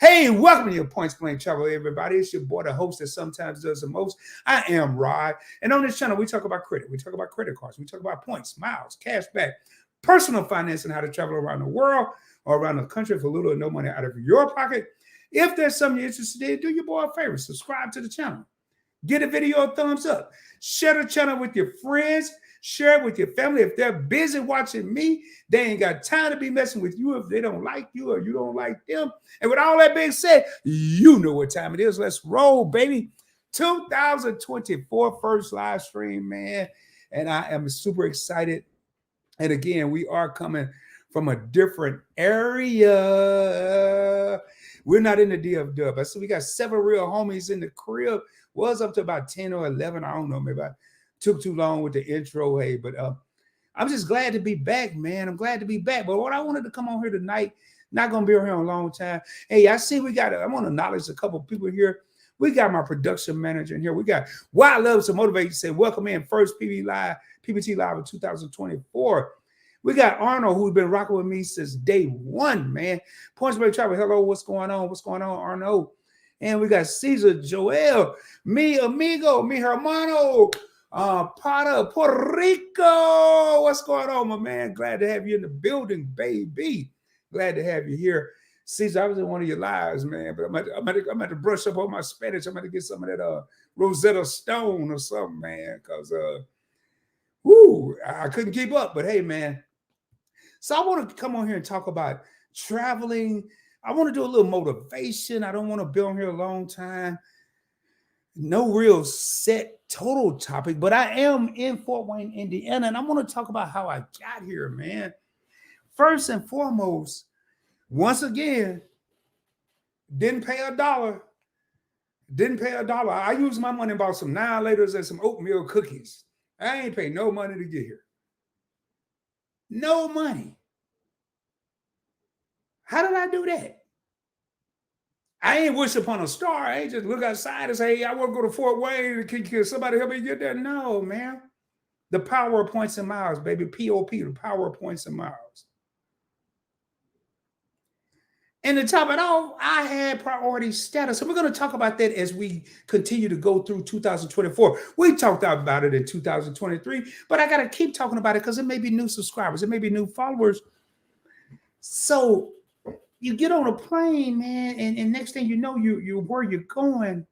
Hey, welcome to your Points Blank Travel, everybody. It's your boy, the host that sometimes does the most. I am Rod. And on this channel, we talk about credit. We talk about credit cards. We talk about points, miles, cash back, personal finance, and how to travel around the world or around the country for little or no money out of your pocket. If there's something you're interested in, do your boy a favor. Subscribe to the channel. Give the video a thumbs up. Share the channel with your friends. Share it with your family. If they're busy watching me, they ain't got time to be messing with you if they don't like you or you don't like them. And with all that being said, you know what time it is. Let's roll, baby. 2024 first live stream, man. And I am super excited. And again, we are coming from a different area. We're not in the DFW. I said we got 7 real homies in the crib. Was up to about 10 or 11. I don't know. Maybe I took too long with the intro. Hey, but I'm just glad to be back, man. I'm glad to be back. But what I wanted to come on here tonight, not going to be here a long time. Hey, I see we got, I want to acknowledge a couple of people here. We got my production manager in here. We got Why I Love to Motivate. Say, welcome in first PBT Live of 2024. We got Arnold, who's been rocking with me since day one, man. Points Blank Travel. Hello, what's going on? What's going on, Arnold? And we got Cesar, Joel, mi amigo, mi hermano, Potter, Puerto Rico. What's going on, my man? Glad to have you in the building, baby. Glad to have you here. Cesar, I was in one of your lives, man, but I'm about to brush up on my Spanish. I'm going to get some of that Rosetta Stone or something, man, because I couldn't keep up. But hey, man. So I want to come on here and talk about traveling. I want to do a little motivation. I don't want to be on here a long time. No real set total topic, but I am in Fort Wayne, Indiana, and I want to talk about how I got here, man. First and foremost, once again, didn't pay a dollar. I used my money and bought some 9-laters and some oatmeal cookies. I ain't paid no money to get here. No money. How did I do that? I ain't wish upon a star. I ain't just look outside and say, hey, I want to go to Fort Wayne. Can somebody help me get there? No, man. The power of points and miles, baby. POP, the power of points and miles. And to top it off, I had priority status. And we're going to talk about that as we continue to go through 2024. We talked about it in 2023, but I got to keep talking about it because it may be new subscribers. It may be new followers. So you get on a plane, man, and next thing you know, you're where you're going,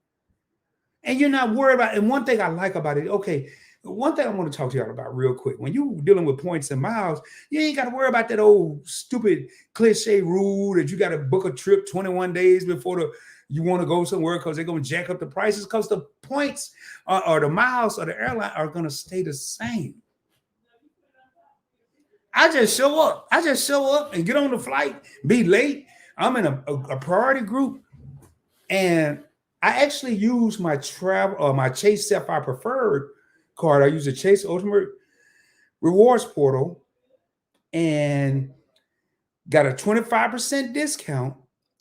and you're not worried about. And one thing I like about it, okay, one thing I want to talk to y'all about real quick. When you're dealing with points and miles, you ain't got to worry about that old stupid cliche rule that you got to book a trip 21 days before you want to go somewhere because they're going to jack up the prices because the points or the miles or the airline are going to stay the same. I just show up and get on the flight, be late. I'm in a priority group, and I actually use my my Chase Sapphire Preferred card. I use the Chase Ultimate Rewards portal and got a 25% discount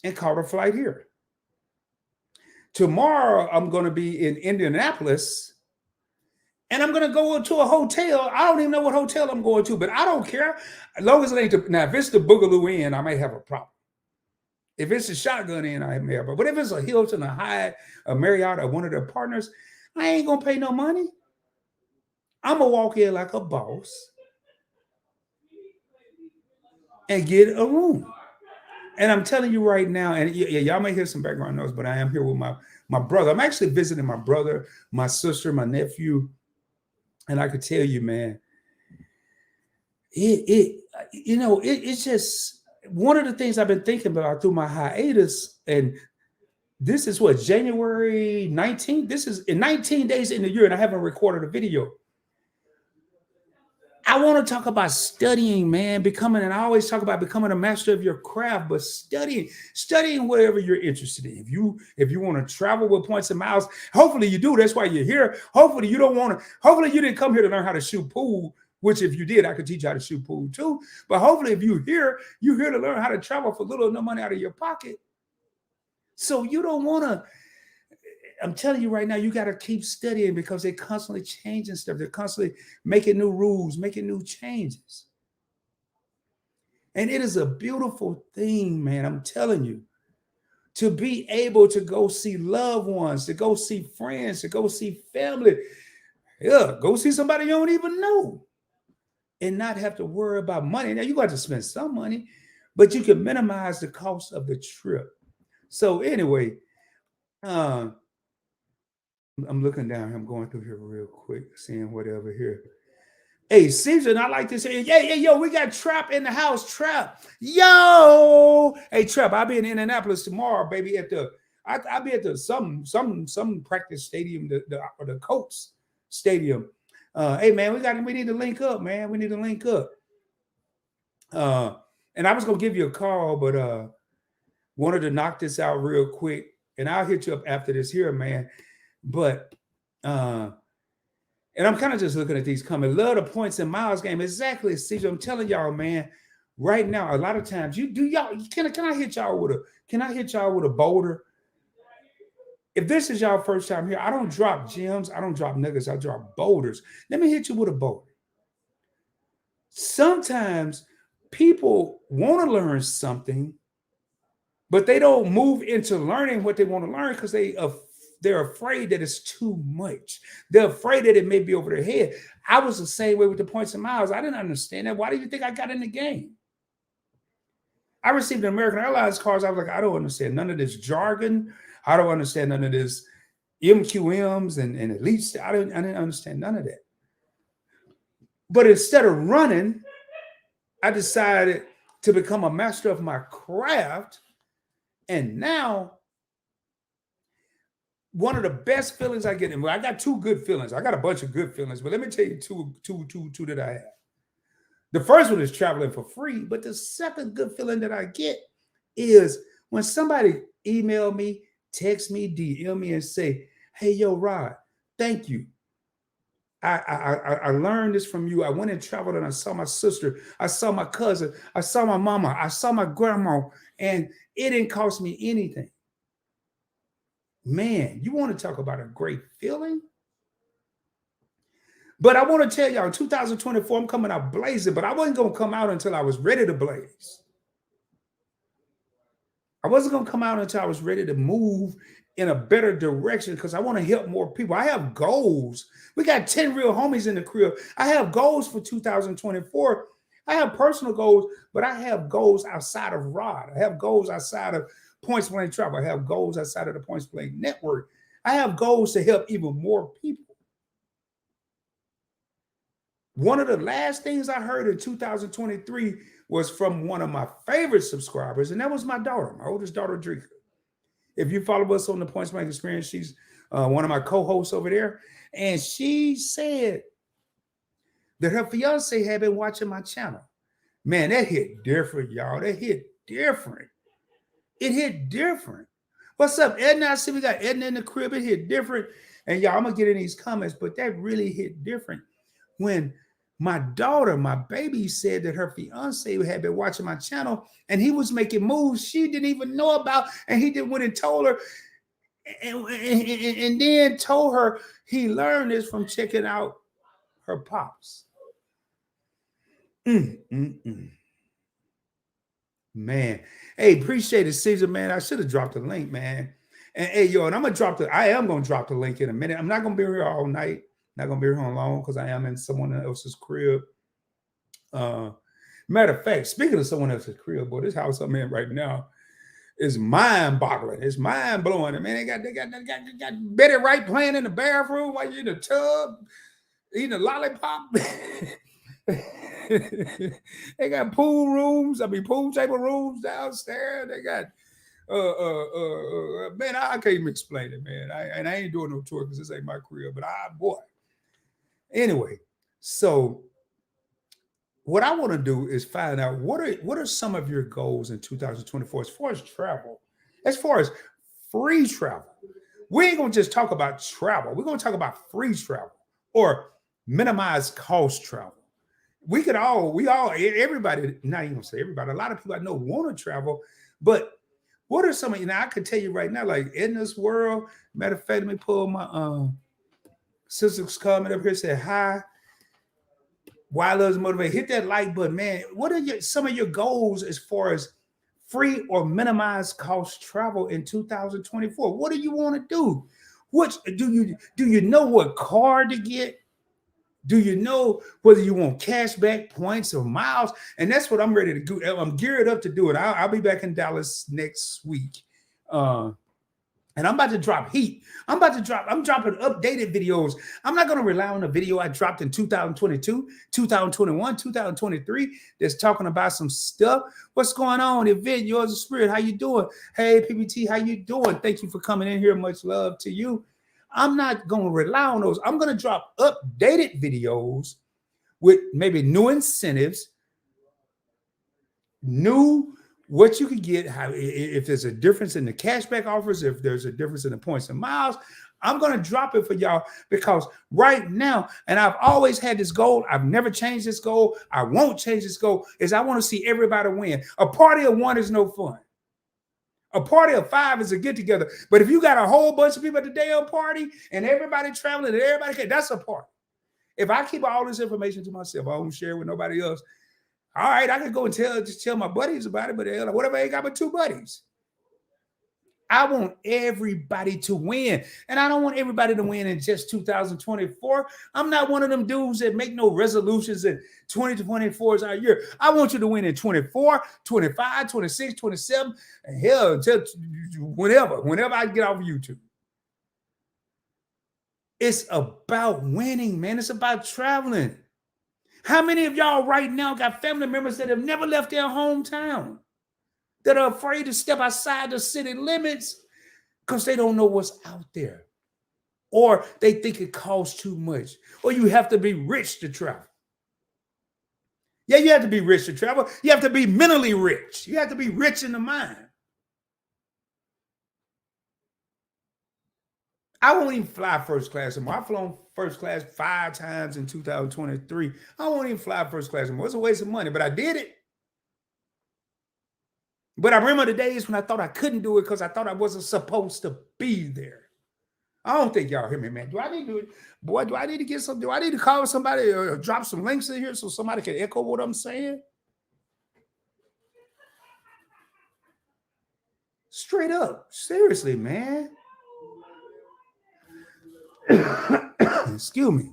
and caught a flight here. Tomorrow, I'm going to be in Indianapolis. And I'm going to go to a hotel. I don't even know what hotel I'm going to, but I don't care. As long as it ain't now, if it's the Boogaloo Inn, I may have a problem. If it's a Shotgun Inn, I may have a problem. But if it's a Hilton, a Hyatt, a Marriott, or one of their partners, I ain't going to pay no money. I'm going to walk in like a boss and get a room. And I'm telling you right now, and y'all may hear some background noise, but I am here with my brother. I'm actually visiting my brother, my sister, my nephew. And I could tell you, man, it's just one of the things I've been thinking about through my hiatus. And this is what, January 19th? This is in 19 days in the year, and I haven't recorded a video. I want to talk about studying, man, and I always talk about becoming a master of your craft, but studying whatever you're interested in. If you want to travel with points and miles, hopefully you do. That's why you're here. Hopefully you didn't come here to learn how to shoot pool, which if you did, I could teach you how to shoot pool too. But hopefully if you're here to learn how to travel for little or no money out of your pocket. So you don't want to, I'm telling you right now, you got to keep studying because they're constantly changing stuff. They're constantly making new rules, making new changes. And it is a beautiful thing, man. I'm telling you, to be able to go see loved ones, to go see friends, to go see family. Yeah, go see somebody you don't even know and not have to worry about money. Now you got to spend some money, but you can minimize the cost of the trip. So anyway, uh, I'm looking down. I'm going through here real quick, seeing whatever here. Hey, Caesar, I like to say, yo, we got Trap in the house. Trap, yo, hey, Trap, I'll be in Indianapolis tomorrow, baby. I'll be at the some practice stadium, the Colts stadium. Hey, man, we need to link up, man. We need to link up. And I was gonna give you a call, but wanted to knock this out real quick, and I'll hit you up after this here, man. But and I'm kind of just looking at these coming. Love the points and miles game. Exactly, CJ. I'm telling y'all, man. Right now, a lot of times you do y'all. Can I hit y'all with a boulder? If this is y'all first time here, I don't drop gems. I don't drop nuggets. I drop boulders. Let me hit you with a boulder. Sometimes people want to learn something, but they don't move into learning what they want to learn because they're afraid that it's too much. They're afraid that it may be over their head. I was the same way with the points and miles. I didn't understand that. Why do you think I got in the game? I received an American Airlines card. I was like, I don't understand none of this jargon. I don't understand none of this MQMs and elites. I didn't understand none of that. But instead of running, I decided to become a master of my craft. And now, one of the best feelings I get, and I got two good feelings. I got a bunch of good feelings, but let me tell you two that I have. The first one is traveling for free, but the second good feeling that I get is when somebody email me, text me, DM me, and say, "Hey, yo, Rod, thank you. I learned this from you. I went and traveled and I saw my sister, I saw my cousin, I saw my mama, I saw my grandma, and it didn't cost me anything." Man, you want to talk about a great feeling? But I want to tell y'all, in 2024, I'm coming out blazing, but I wasn't going to come out until I was ready to blaze. I wasn't going to come out until I was ready to move in a better direction because I want to help more people. I have goals. We got 10 real homies in the crib. I have goals for 2024. I have personal goals, but I have goals outside of Rod. I have goals outside of Points Blank Travel. I have goals outside of the Points Blank Network. I have goals to help even more people. One of the last things I heard in 2023 was from one of my favorite subscribers, and that was my daughter, my oldest daughter, Drika. If you follow us on the Points Blank Experience, she's one of my co-hosts over there, and she said that her fiance had been watching my channel. Man, that hit different, y'all. That hit different. It hit different. What's up, Edna? I see we got Edna in the crib. It hit different. And y'all, I'm going to get in these comments, but that really hit different when my daughter, my baby, said that her fiance had been watching my channel and he was making moves she didn't even know about. And he went and told her and then told her he learned this from checking out her pops. Man, hey, appreciate it, Caesar, man. I should have dropped the link, man. And hey, yo, and I am gonna drop the link in a minute. I'm not gonna be here all night, not gonna be here long because I am in someone else's crib. Matter of fact, speaking of someone else's crib, boy, this house I'm in right now is mind-boggling. It's mind-blowing. I mean, they got Betty Wright playing in the bathroom while you're in the tub, eating a lollipop. They got pool table rooms downstairs. They got man, I can't even explain it, man. I ain't doing no tour because this ain't my career, but boy. Anyway, so what I want to do is find out what are some of your goals in 2024 as far as travel, as far as free travel. We ain't gonna just talk about travel. We're gonna talk about free travel or minimize cost travel. Everybody, not even gonna say everybody, a lot of people I know want to travel, but what are some of I can tell you right now, like in this world, matter of fact, let me pull my sister's comment up here, say hi. Why loves motivate? Hit that like button, man. What are some of your goals as far as free or minimize cost travel in 2024. What do you want to do? Which do you know what card to get? Do you know whether you want cash back, points, or miles? And that's what I'm ready to do. I'm geared up to do it. I'll be back in Dallas next week. And I'm about to drop heat. I'm dropping updated videos. I'm not going to rely on a video I dropped in 2022, 2021, 2023 that's talking about some stuff. What's going on? Event, yours of spirit. How you doing? Hey, PBT, how you doing? Thank you for coming in here. Much love to you. I'm not going to rely on those. I'm going to drop updated videos with maybe new incentives, new what you could get, how if there's a difference in the cashback offers, if there's a difference in the points and miles. I'm going to drop it for y'all because right now, and I've always had this goal, I've never changed this goal, I won't change this goal, is I want to see everybody win. A party of one is no fun. A party of five is a get together. But if you got a whole bunch of people at the damn party and everybody traveling and everybody can, that's a party. If I keep all this information to myself, I don't share it with nobody else. All right, I can go and tell my buddies about it, but what if I ain't got but two buddies? I want everybody to win. And I don't want everybody to win in just 2024. I'm not one of them dudes that make no resolutions and 2024 is our year. I want you to win in 24, 25, 26, 27, and hell, until whenever I get off YouTube. It's about winning, man. It's about traveling. How many of y'all right now got family members that have never left their hometown, that are afraid to step outside the city limits because they don't know what's out there, or they think it costs too much, or you have to be rich to travel? Yeah, you have to be rich to travel. You have to be mentally rich. You have to be rich in the mind. I won't even fly first class anymore. I've flown first class 5 times in 2023. I won't even fly first class anymore. It's a waste of money, but I did it. But I remember the days when I thought I couldn't do it because I thought I wasn't supposed to be there. I don't think y'all hear me, man. Do I need to, boy, do I need to get some, do I need to call somebody or drop some links in here so somebody can echo what I'm saying? Straight up. Seriously, man. Excuse me.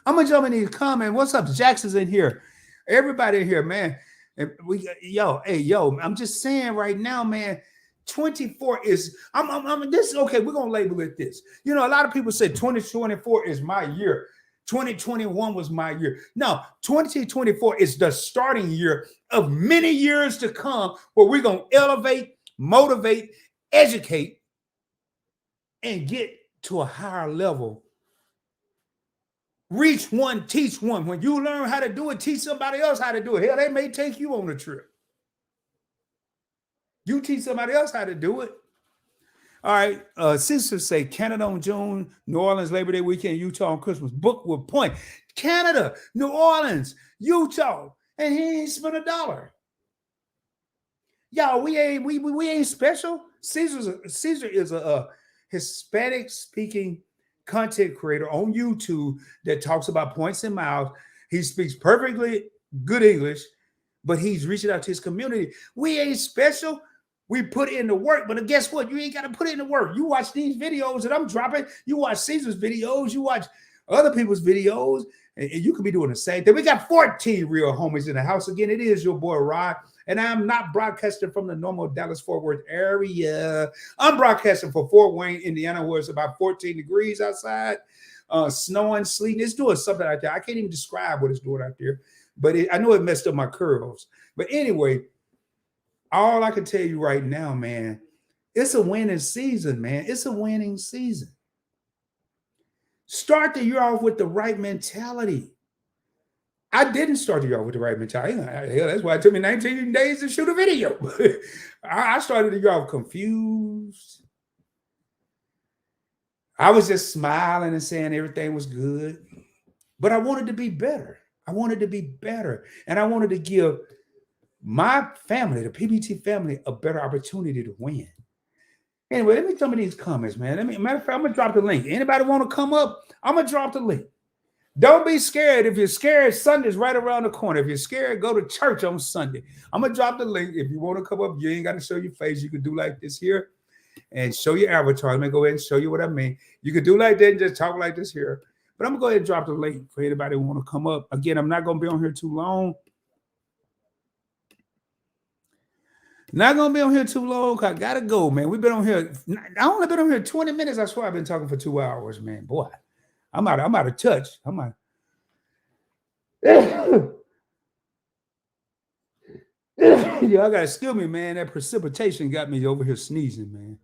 I'm gonna jump in these comments. What's up? Jackson's in here. Everybody in here, man. I'm just saying right now, man. 24 is this is okay. We're gonna label it this. You know, a lot of people say 2024 is my year. 2021 was my year. No, 2024 is the starting year of many years to come where we're gonna elevate, motivate, educate, and get to a higher level. Reach one, teach one. When you learn how to do it, teach somebody else how to do it. Hell, they may take you on a trip. You teach somebody else how to do it. All right. Sisters say Canada on June, New Orleans, Labor Day weekend, Utah on Christmas. Book with point. Canada, New Orleans, Utah, and he ain't spent $1. Y'all, we ain't special. Caesar is a Hispanic speaking content creator on YouTube that talks about points and miles. He speaks perfectly good English, but he's reaching out to his community. We ain't special. We put in the work, but guess what? You ain't got to put in the work. You watch these videos that I'm dropping. You watch Caesar's videos. You watch other people's videos, and you could be doing the same thing. We got 14 real homies in the house. Again, it is your boy, Rod, and I'm not broadcasting from the normal Dallas-Fort Worth area. I'm broadcasting from Fort Wayne, Indiana, where it's about 14 degrees outside, snowing, sleeting. It's doing something out there. I can't even describe what it's doing out there, but I know it messed up my curls. But anyway, all I can tell you right now, man, it's a winning season, man. It's a winning season. Start the year off with the right mentality. I didn't start the year off with the right mentality. Hell, that's why it took me 19 days to shoot a video. I started the year off confused. I was just smiling and saying everything was good. But I wanted to be better. I wanted to be better. And I wanted to give my family, the PBT family, a better opportunity to win. Anyway, let me jump in these comments, man. Matter of fact, I'm going to drop the link. Anybody want to come up? I'm going to drop the link. Don't be scared. If you're scared, Sunday's right around the corner. If you're scared, go to church on Sunday. I'm gonna drop the link. If you want to come up, you ain't got to show your face. You can do like this here and show your avatar. Let me go ahead and show you what I mean. You can do like that and just talk like this here. But I'm gonna go ahead and drop the link for anybody who want to come up. Again, I'm not gonna be on here too long. Not gonna be on here too long. I gotta go, man. We've been on here. I only been on here 20 minutes. I swear I've been talking for 2 hours, man. Boy, I'm out of touch. I'm out. Y'all gotta excuse me, man. That precipitation got me over here sneezing,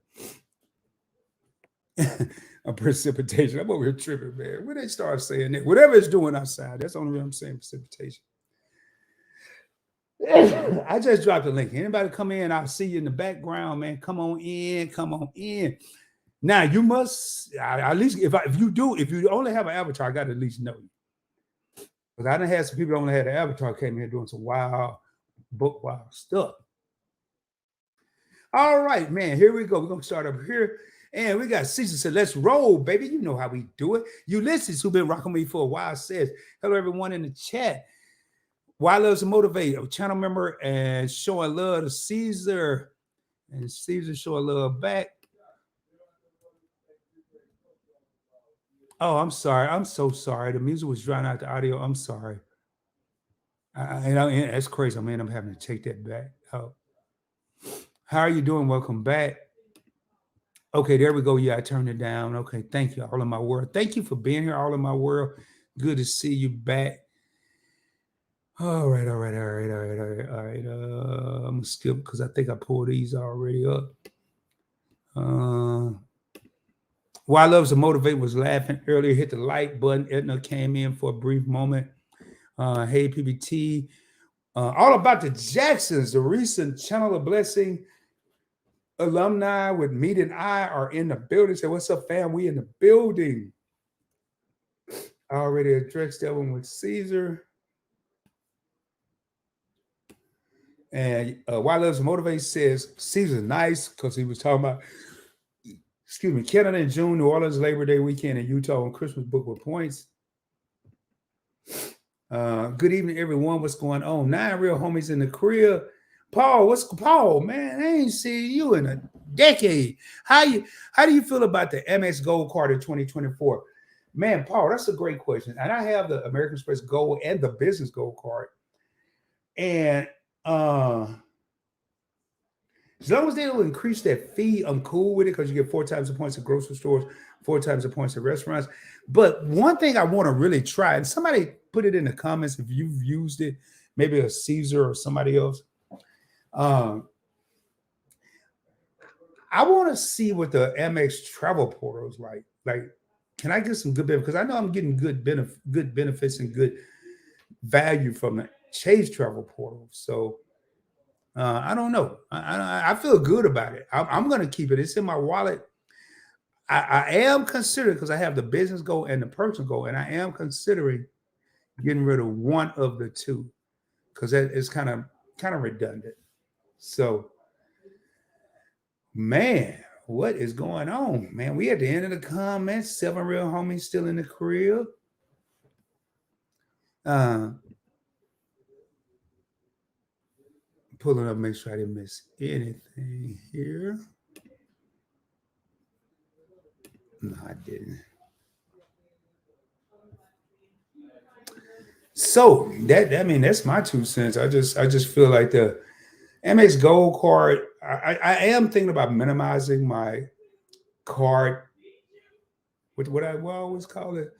man. A precipitation. I'm over here tripping, man. When they start saying that, whatever it's doing outside, that's the only reason I'm saying precipitation. I just dropped a link. Anybody come in, I'll see you in the background, man. Come on in, come on in. Now you must at least if you only have an avatar, I got to at least know you. Because I done had some people who only had an avatar came here doing some wild stuff. All right, man. Here we go. We're gonna start up here. And we got Caesar said, let's roll, baby. You know how we do it. Ulysses, who's been rocking me for a while, says, hello, everyone in the chat. Why loves to motivate a channel member and showing love to Caesar, and Caesar showing love back. Oh, I'm sorry. I'm so sorry. The music was drowning out the audio. I'm sorry. That's crazy. I mean, I'm having to take that back. Oh. How are you doing? Welcome back. Okay, there we go. Yeah, I turned it down. Okay, thank you, all in my world. Thank you for being here, all in my world. Good to see you back. All right. I'm gonna skip because I think I pulled these already up. Why Loves to Motivate was laughing earlier. Hit the like button. Edna came in for a brief moment. Hey, PBT. All about the Jacksons, the recent Channel of Blessing alumni with Meet and I are in the building. Say, what's up, fam? We in the building. I already addressed that one with Caesar. And Why Loves to Motivate says Caesar's nice because he was talking about, Canada in June, New Orleans Labor Day weekend, in Utah on Christmas book with points. Good evening, everyone. What's going on? 9 real homies in the crib. Paul, man? I ain't seen you in a decade. How do you feel about the Amex Gold Card in 2024? Man, Paul, that's a great question. And I have the American Express Gold and the Business Gold Card. And as long as they don't increase that fee, I'm cool with it because you get 4 times the points at grocery stores, 4 times the points at restaurants. But one thing I want to really try, and somebody put it in the comments if you've used it, maybe a Caesar or somebody else. I want to see what the Amex travel portal is like. Like, can I get some good benefits? Because I know I'm getting good benefits and good value from the Chase travel portal. So I don't know. I feel good about it. I'm going to keep it. It's in my wallet. I am considering, because I have the business goal and the personal goal, and I am considering getting rid of one of the two because that is kind of redundant. So, man, what is going on, man? We at the end of the comments. 7 real homies still in the crib. Pulling up, make sure I didn't miss anything here. No, I didn't. So that's my 2 cents. I just feel like the Amex Gold Card. I am thinking about minimizing my card. What I always call it.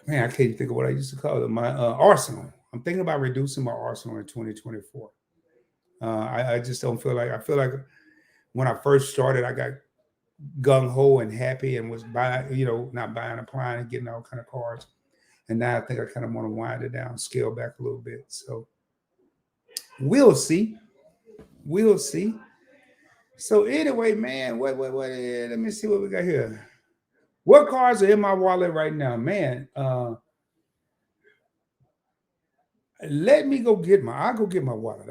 Man, I can't think of what I used to call it. My arsenal. I'm thinking about reducing my arsenal in 2024. I just don't feel like. I feel like when I first started, I got gung ho and happy and was not buying, applying, and getting all kind of cards. And now I think I kind of want to wind it down, scale back a little bit. So we'll see. So anyway, man, what? Let me see what we got here. What cards are in my wallet right now, man? Let me go get I'll go get my wallet.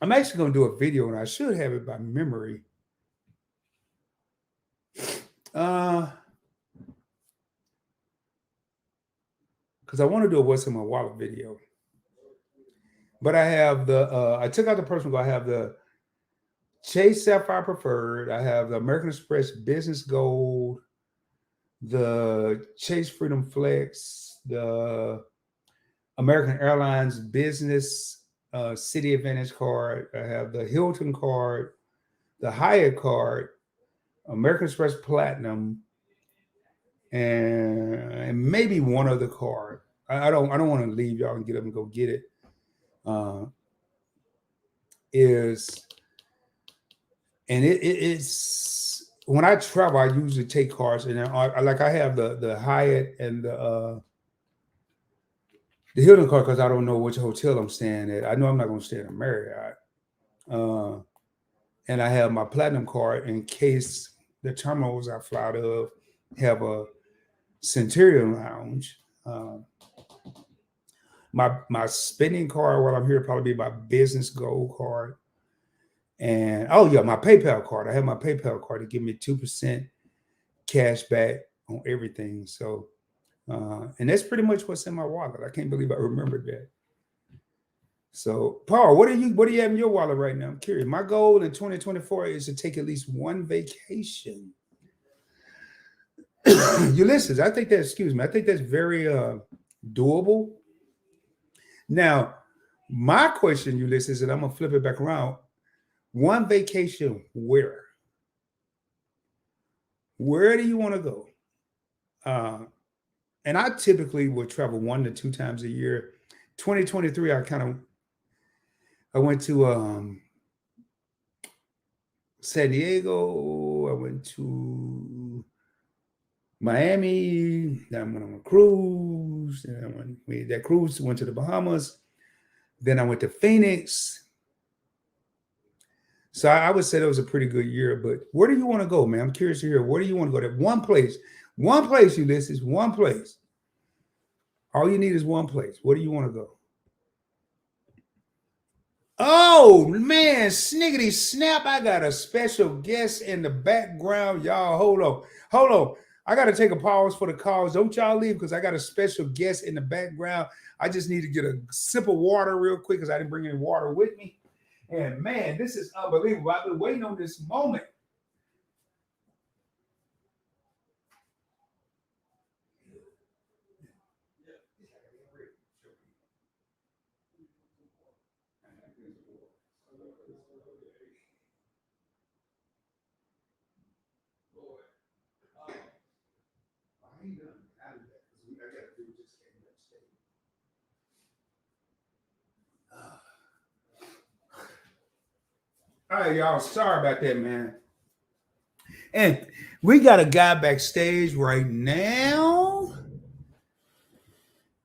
I'm actually going to do a video, and I should have it by memory. because I want to do a what's in my wallet video. But I have the I took out the personal gold. I have the Chase Sapphire Preferred. I have the American Express Business Gold, the Chase Freedom Flex, the American Airlines Business City Advantage card. I have the Hilton card, the Hyatt card, American Express Platinum, and maybe one other card. I don't want to leave y'all and get up and go get it. Uh, is it's when I travel, I usually take cars, and like I have the Hyatt and the Hilton card because I don't know which hotel I'm staying at. I know I'm not going to stay in a Marriott, uh, and I have my Platinum card in case the terminals I fly out of have a Centurion Lounge. My spending card while I'm here probably be my Business Gold card. And oh yeah, my PayPal card. I have my PayPal card to give me 2% cash back on everything. So, and that's pretty much what's in my wallet. I can't believe I remembered that. So, Paul, what do you have in your wallet right now? I'm curious. My goal in 2024 is to take at least one vacation. Ulysses, I think that. Excuse me. I think that's very doable. Now, my question, Ulysses, and I'm gonna flip it back around. One vacation where? Where do you want to go? Uh, and I typically would travel 1 to 2 times a year. 2023, I went to San Diego. I went to Miami. Then I went on a cruise. Then that cruise went to the Bahamas. Then I went to Phoenix. So I would say that was a pretty good year. But where do you want to go, man? I'm curious to hear. Where do you want to go? That one place, Ulysses, one place. All you need is one place. Where do you want to go? Oh man, sniggity snap! I got a special guest in the background, y'all. Hold on. I got to take a pause for the calls. Don't y'all leave because I got a special guest in the background. I just need to get a sip of water real quick because I didn't bring any water with me. And man, this is unbelievable. I've been waiting on this moment. All right, y'all. Sorry about that, man. And we got a guy backstage right now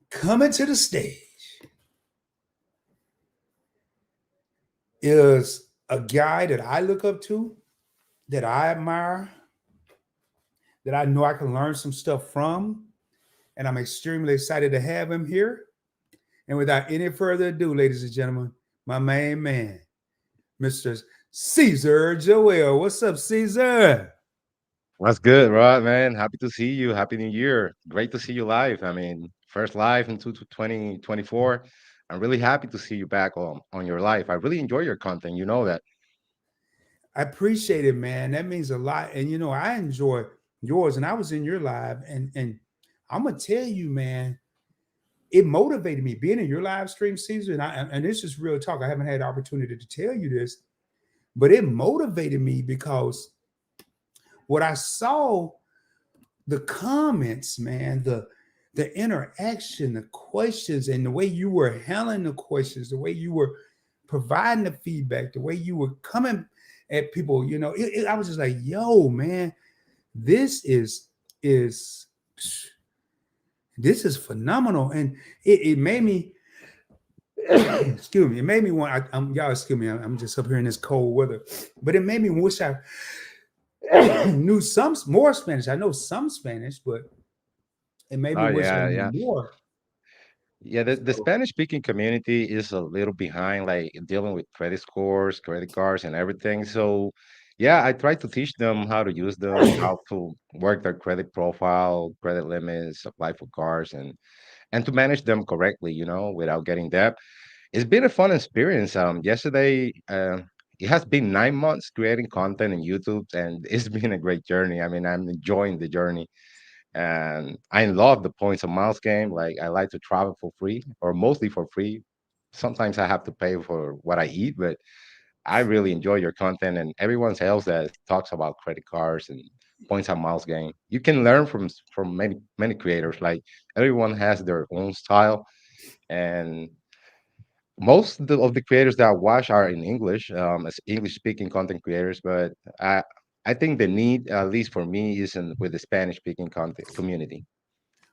coming to the stage is a guy that I look up to, that I admire, that I know I can learn some stuff from. And I'm extremely excited to have him here. And without any further ado, ladies and gentlemen, my main man, Mr. Caesar Joel. What's up, Caesar? What's good, Rod, man? Happy to see you. Happy New Year. Great to see you live. I mean, first live in 2024. I'm really happy to see you back on your live. I really enjoy your content. You know that. I appreciate it, man. That means a lot. And you know, I enjoy yours. And I was in your live, and I'm gonna tell you, man, it motivated me being in your live stream, Caesar. And this is real talk. I haven't had the opportunity to tell you this, but it motivated me because what I saw, the comments, man, the interaction, the questions, and the way you were handling the questions, the way you were providing the feedback, the way you were coming at people, I was just like, yo, man, this is this is phenomenal. And it made me excuse me, it made me want y'all excuse me, I'm just up here in this cold weather, but it made me wish I knew some more Spanish. I know some Spanish, but it made me Oh wish I yeah, knew yeah. more. Yeah, the So Spanish speaking community is a little behind, like dealing with credit scores, credit cards, and everything. So, yeah, I try to teach them how to use them, how to work their credit profile, credit limits, apply for cars, and to manage them correctly, without getting debt. It's been a fun experience. Yesterday, it has been 9 months creating content in YouTube, and it's been a great journey. I mean, I'm enjoying the journey, and I love the points of miles game. Like, I like to travel for free, or mostly for free. Sometimes I have to pay for what I eat, but I really enjoy your content, and everyone else that talks about credit cards and points and miles game. You can learn from many creators. Like, everyone has their own style, and most of the creators that I watch are in English, as English speaking content creators. But I think the need, at least for me, is in with the Spanish speaking content community.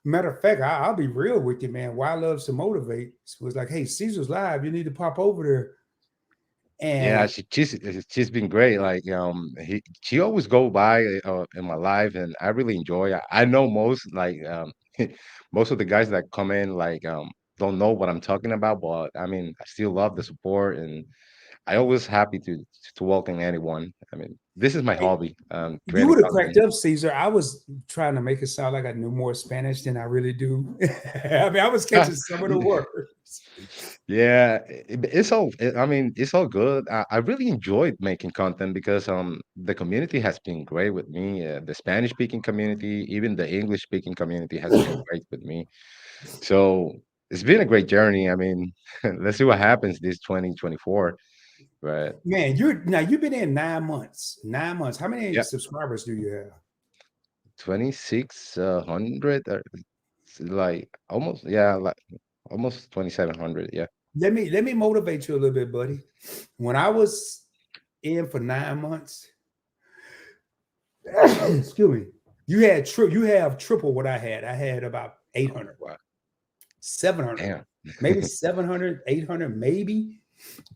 Matter of fact, I'll be real with you, man. Why loves to motivate was like, hey, Caesar's live. You need to pop over there. Yeah, And she's been great. Like, she always go by in my life, and I really enjoy. I know most, like, most of the guys that come in, like, don't know what I'm talking about, but I mean, I still love the support, and I always happy to welcome anyone. I mean, this is my hey, hobby, you creating would have cracked content. up, Caesar. I was trying to make it sound like I knew more Spanish than I really do. I mean, I was catching some of the words. Yeah, I mean, it's all good. I really enjoyed making content because the community has been great with me. The Spanish speaking community, even the English speaking community has been great with me. So it's been a great journey. I mean, let's see what happens this 2024. But Man, you've been in 9 months. 9 months. How many yeah, subscribers do you have? 2600, like almost, yeah, like almost 2700. Yeah, Let me motivate you a little bit, buddy. When I was in for 9 months, excuse me, you have triple what I had. I had about 800, wow, 700, damn, maybe 700, 800, maybe.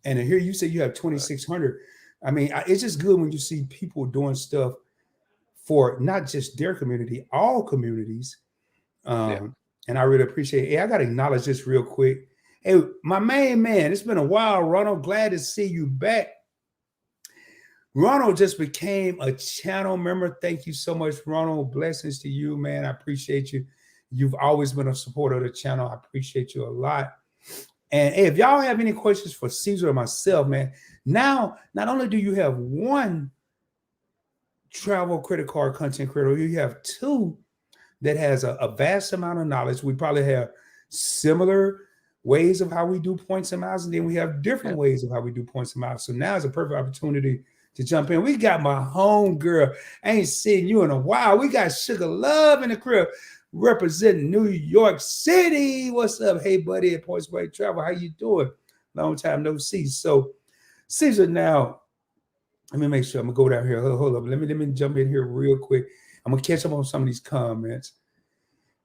And then here you say you have uh, 2,600. I mean, it's just good when you see people doing stuff for not just their community, all communities. yeah, And I really appreciate it. Hey, I got to acknowledge this real quick. Hey, my main man, it's been a while, Ronald. Glad to see you back. Ronald just became a channel member. Thank you so much, Ronald. Blessings to you, man. I appreciate you. You've always been a supporter of the channel. I appreciate you a lot. And hey, if y'all have any questions for Caesar or myself, man, now not only do you have one travel credit card content creator, you have two that has a vast amount of knowledge. We probably have similar ways of how we do points and miles, and then we have yeah. different ways of how we do points and miles. So now is a perfect opportunity to jump in. We got my home girl. I ain't seen you in a while. We got Sugar Love in the crib representing New York City. What's up? Hey, buddy at Points Blank Travel. How you doing? Long time no see. So, Caesar, now let me make sure. I'm gonna go down here. Hold up. Let me jump in here real quick. I'm gonna catch up on some of these comments.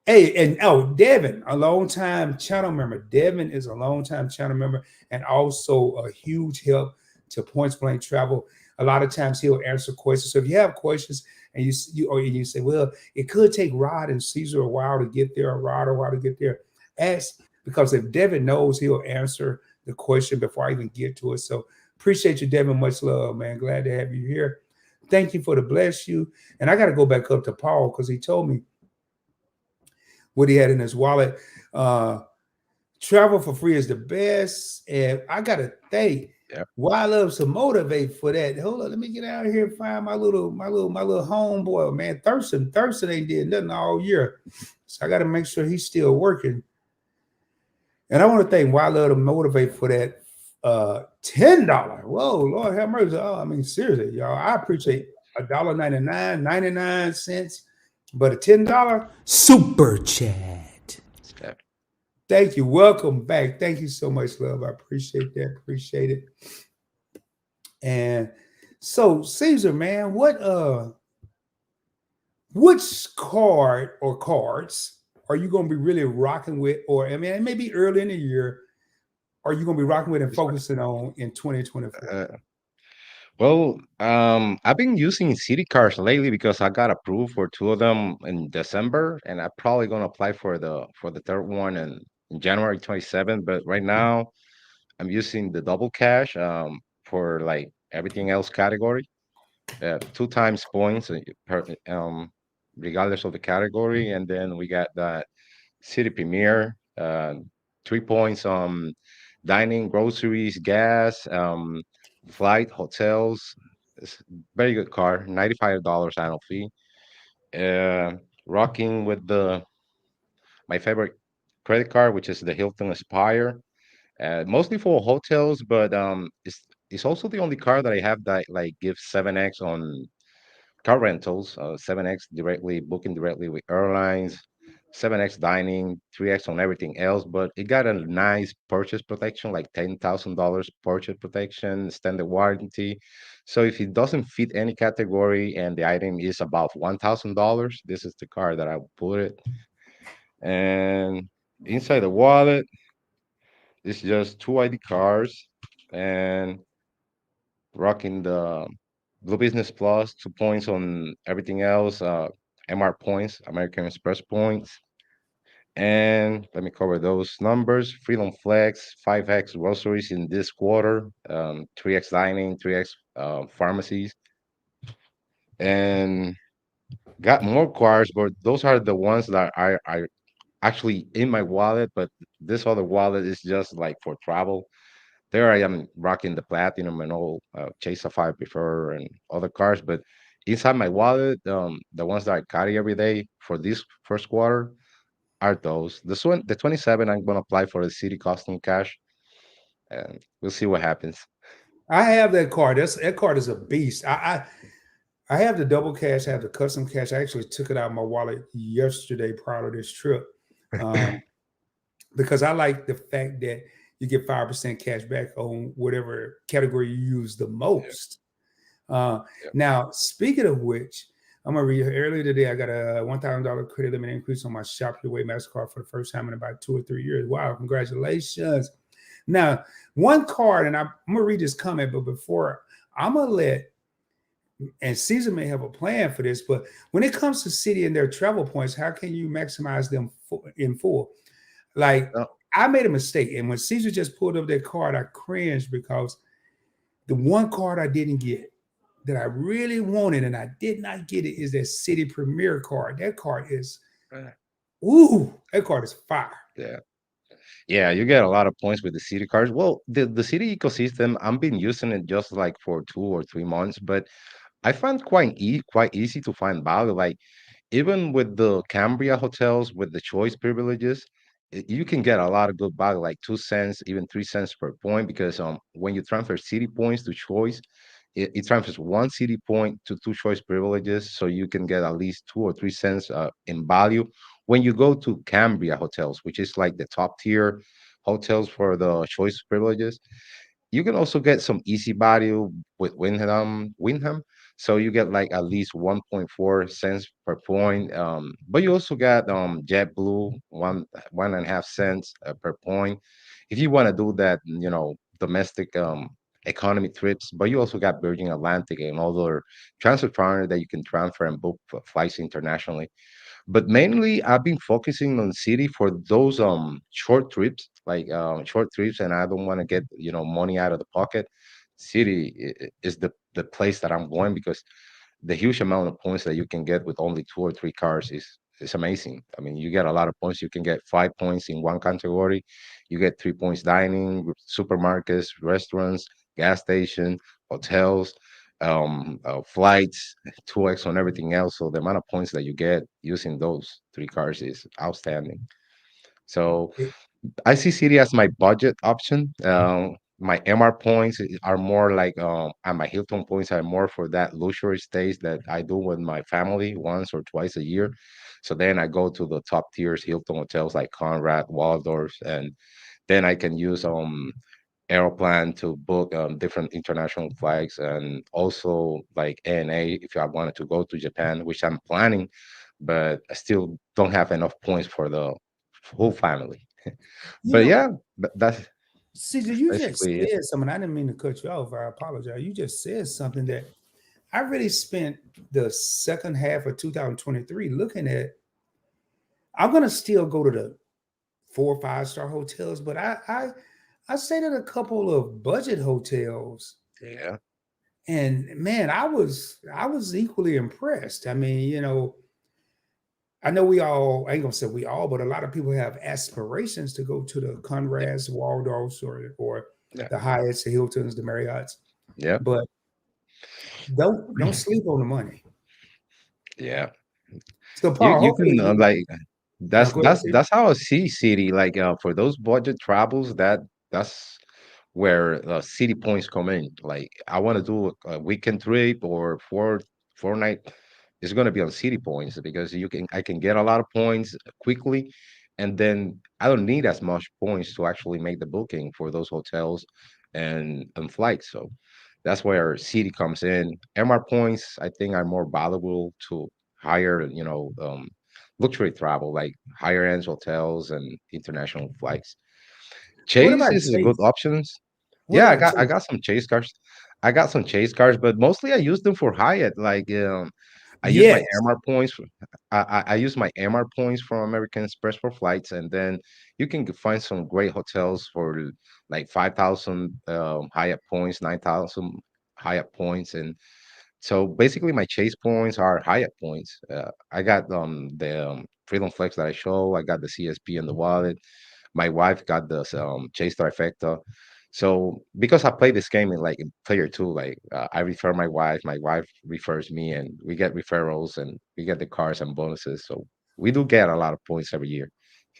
Hey, and oh, Devin, a long time channel member. Devin is a long time channel member and also a huge help to Points Blank Travel. A lot of times he'll answer questions. So if you have questions and you say, well, it could take Rod and Caesar a while to get there, or Rod a while to get there. Ask, because if Devin knows, he'll answer the question before I even get to it. So appreciate you, Devin. Much love, man. Glad to have you here. Thank you for the bless you. And I got to go back up to Paul because he told me what he had in his wallet. Uh, Travel for free is the best, and I gotta thank Yeah. why I love to motivate for that. Hold on, let me get out here and find my little homeboy, man. Thurston ain't did nothing all year, so I got to make sure he's still working. And I want to thank why I love to motivate for that $10. Whoa, Lord have mercy. Oh, I mean, seriously, y'all. I appreciate $1.99, 99 cents, but a $10 super chat. Yeah. Thank you. Welcome back. Thank you so much, love. I appreciate that. Appreciate it. And so, Caesar, man, which card or cards are you going to be really rocking with? Or I mean, it may be early in the year. Are you going to be rocking with and This one. focusing on in 2024? Uh, well, I've been using city cards lately because I got approved for two of them in December, and I'm probably gonna apply for the third one in January 27th. But right now, I'm using the double cash for like everything else category. Two times points regardless of the category, and then we got that city premiere. Uh, 3 points on dining, groceries, gas, flight, hotels. It's a very good car. $95 annual fee. Uh, Rocking with the my favorite credit card, which is the Hilton Aspire. Mostly for hotels, but it's also the only card that I have that like gives 7x on car rentals, 7x directly booking directly with airlines, 7x dining, 3x on everything else. But it got a nice purchase protection, like $10,000 purchase protection, extended warranty. So if it doesn't fit any category and the item is above $1,000, this is the card that I will put it. And inside the wallet, it's just two ID cards and rocking the Blue Business Plus, 2 points on everything else, MR points, American Express points. And let me cover those numbers. Freedom Flex, 5x groceries in this quarter, 3x dining, 3x pharmacies, and got more cards, but those are the ones that are actually in my wallet. But this other wallet is just like for travel. There I am rocking the platinum and all Chase Sapphire Prefer and other cars, but inside my wallet, the ones that I carry every day for this first quarter are those. This one, the 27, I'm gonna apply for the city custom cash, and we'll see what happens. I have that card. That card is a beast. I have the double cash. I have the custom cash. I actually took it out of my wallet yesterday prior to this trip, um, because I like the fact that you get 5% cash back on whatever category you use the Yeah, most. Uh, yeah. Now, speaking of which, I'm gonna read earlier today. I got a $1,000 credit limit increase on my Shop Your Way Mastercard for the first time in about 2 or 3 years. Wow, congratulations! Now, one card, and I'm gonna read this comment, but before I'm gonna let, and Caesar may have a plan for this, but when it comes to city and their travel points, how can you maximize them in full? Like, No, I made a mistake, and when Caesar just pulled up that card, I cringed because the one card I didn't get that I really wanted and I did not get it is that City Premier card. That card is, uh, ooh, that card is fire. yeah. Yeah, you get a lot of points with the city cards. Well, the city ecosystem, I've been using it just like for 2 or 3 months, but I find quite easy to find value. Like even with the Cambria hotels with the choice privileges, you can get a lot of good value, like 2 cents, even 3 cents per point, because when you transfer city points to choice, it transfers one city point to two choice privileges, so you can get at least 2 or 3 cents in value. When you go to Cambria hotels, which is like the top tier hotels for the choice privileges, you can also get some easy value with Wyndham. So you get like at least 1.4 cents per point. But you also got JetBlue, 1.5 cents per point. If you want to do that, domestic economy trips, but you also got Virgin Atlantic and other transfer partners that you can transfer and book flights internationally. But mainly I've been focusing on city for those short trips, like short trips, and I don't want to get money out of the pocket. City is the place that I'm going because the huge amount of points that you can get with only 2 or 3 cars is amazing. I mean, you get a lot of points. You can get 5 points in one category. You get 3 points dining, supermarkets, restaurants, gas station, hotels, flights, 2x on everything else. So the amount of points that you get using those 3 cars is outstanding. So It- I see City as my budget option. My MR points are more like, and my Hilton points are more for that luxury stays that I do with my family once or twice a year. So then I go to the top tiers Hilton hotels like Conrad, Waldorf, and then I can use Aeroplan to book different international flights and also like ANA if I wanted to go to Japan, which I'm planning, but I still don't have enough points for the whole family. you But know, yeah, Caesar, that's you just basically it. said something. I didn't mean to cut you off. I apologize. You just said something that I really spent the second half of 2023 looking at. I'm gonna still go to the 4 or 5 star hotels, but I stayed at a couple of budget hotels, Yeah. and man, I was equally impressed. I mean, I know we all, I ain't gonna say we all, but a lot of people have aspirations to go to the Yeah, Conrads, Waldorfs, or yeah, the Hyatts, the Hiltons, the Marriotts. yeah, But don't sleep on the money. yeah. So You Paul, you hopefully can you like now that's go ahead, that's Steve. that's how I see city like for those budget travels that's where city points come in. Like I want to do a weekend trip or four night. It's gonna be on city points because I can get a lot of points quickly, and then I don't need as much points to actually make the booking for those hotels and flights. So that's where city comes in. MR points I think are more valuable to higher luxury travel like higher end hotels and international flights. What Chase about is a good Chase? options. What Yeah, about I Chase? got some chase cars. I got some chase cars, but mostly I use them for Hyatt. Like I use my Yes, MR points. I use my MR points from American Express for flights, and then you can find some great hotels for like 5,000 Hyatt points, 9,000 Hyatt points, and so basically, my chase points are Hyatt points. I got the Freedom Flex that I show. I got the CSP in the wallet. My wife got the Chase trifecta. So because I play this game in player two, I refer my wife refers me, and we get referrals and we get the cars and bonuses. So we do get a lot of points every year.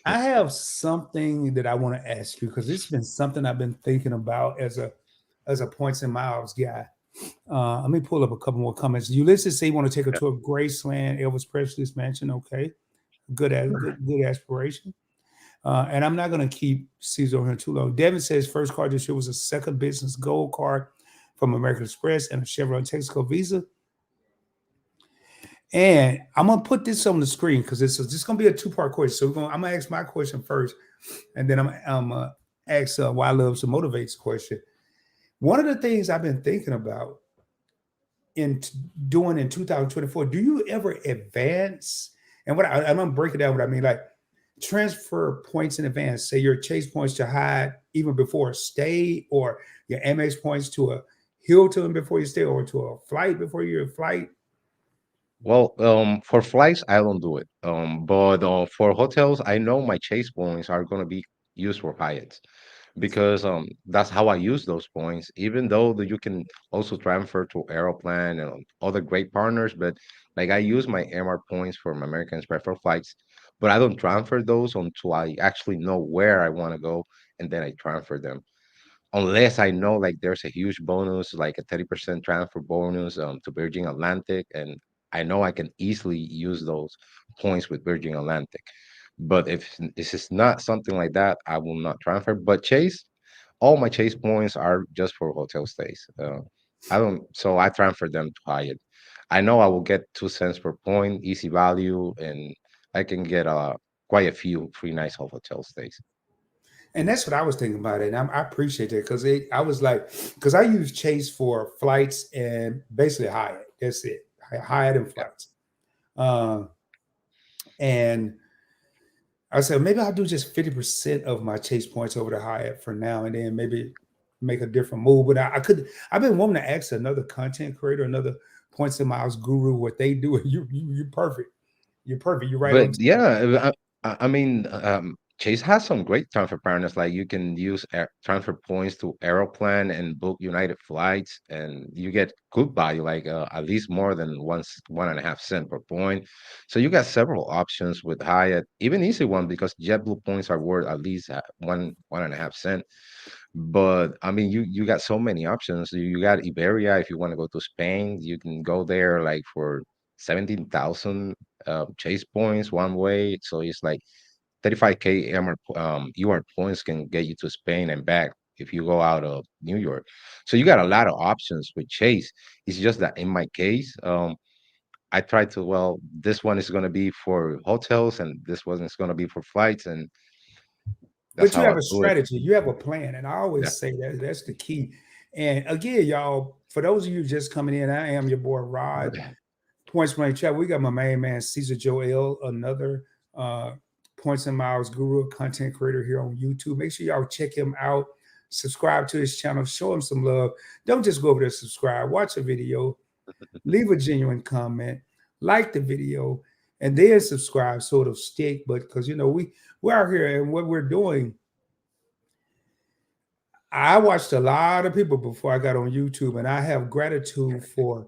I have something that I want to ask you because it's been something I've been thinking about as a points and miles guy. Let me pull up a couple more comments. Ulysses say you want to take her Yeah. to a Graceland Elvis Presley's mansion. Okay, good aspiration. And I'm not going to keep Caesar on here too long. Devin says first card this year was a second business gold card from American Express and a Chevron Texaco Visa. And I'm gonna put this on the screen because it's just gonna be a two-part question. So I'm gonna ask my question first, and then I'm gonna ask why loves and motivates question. One of the things I've been thinking about in doing in 2024, do you ever advance? And I'm gonna break it down. What I mean, like transfer points in advance. Say your chase points to Hyde even before a stay, or your Amex points to a Hilton before you stay, or to a flight before your flight. Well, for flights, I don't do it. But for hotels, I know my chase points are gonna be used for Hyatt because that's how I use those points. Even though that you can also transfer to Aeroplan and other great partners, but like I use my MR points for my American Express for flights, but I don't transfer those until I actually know where I want to go, and then I transfer them unless I know like there's a huge bonus, like a 30% transfer bonus to Virgin Atlantic, and I know I can easily use those points with Virgin Atlantic. But if this is not something like that, I will not transfer. But Chase, all my Chase points are just for hotel stays. I don't, so I transfer them to Hyatt. I know I will get 2 cents per point, easy value, and I can get quite a few free nights of hotel stays. And that's what I was thinking about it. And I appreciate that because I was like, because I use Chase for flights and basically Hyatt. That's it, Hyatt and Yeah. flights. Uh, and I said maybe I'll do just 50% of my Chase points over to Hyatt for now, and then maybe make a different move. But I could. I've been wanting to ask another content creator, another points and miles guru, what they do. And you're perfect. You're perfect. You're right But on time. yeah, I mean, Chase has some great transfer partners. Like you can use transfer points to Aeroplan and book United flights, and you get good value, like at least more than 1.5 cent per point. So you got several options with Hyatt, even easy one because JetBlue points are worth at least 1.5 cent. But I mean, you got so many options. You got Iberia if you want to go to Spain, you can go there like for 17,000 chase points one way. So it's like 35K UR points can get you to Spain and back if you go out of New York. So you got a lot of options with Chase. It's just that in my case, I try to, well, this one is going to be for hotels and this one is going to be for flights, and that's But you how I have a do it. strategy. You have a plan, and I Yeah. always say that that's the key. And again, y'all, for those of you just coming in, I am your boy Rod. Points Blank Chat. We got my main man Caesar Joel, another uh, Points and Miles guru, content creator here on YouTube. Make sure y'all check him out. Subscribe to his channel. Show him some love. Don't just go over there, subscribe. Watch a video. Leave a genuine comment. Like the video. and then subscribe, sort of stick. But because we're out here and what we're doing, I watched a lot of people before I got on YouTube, and I have gratitude for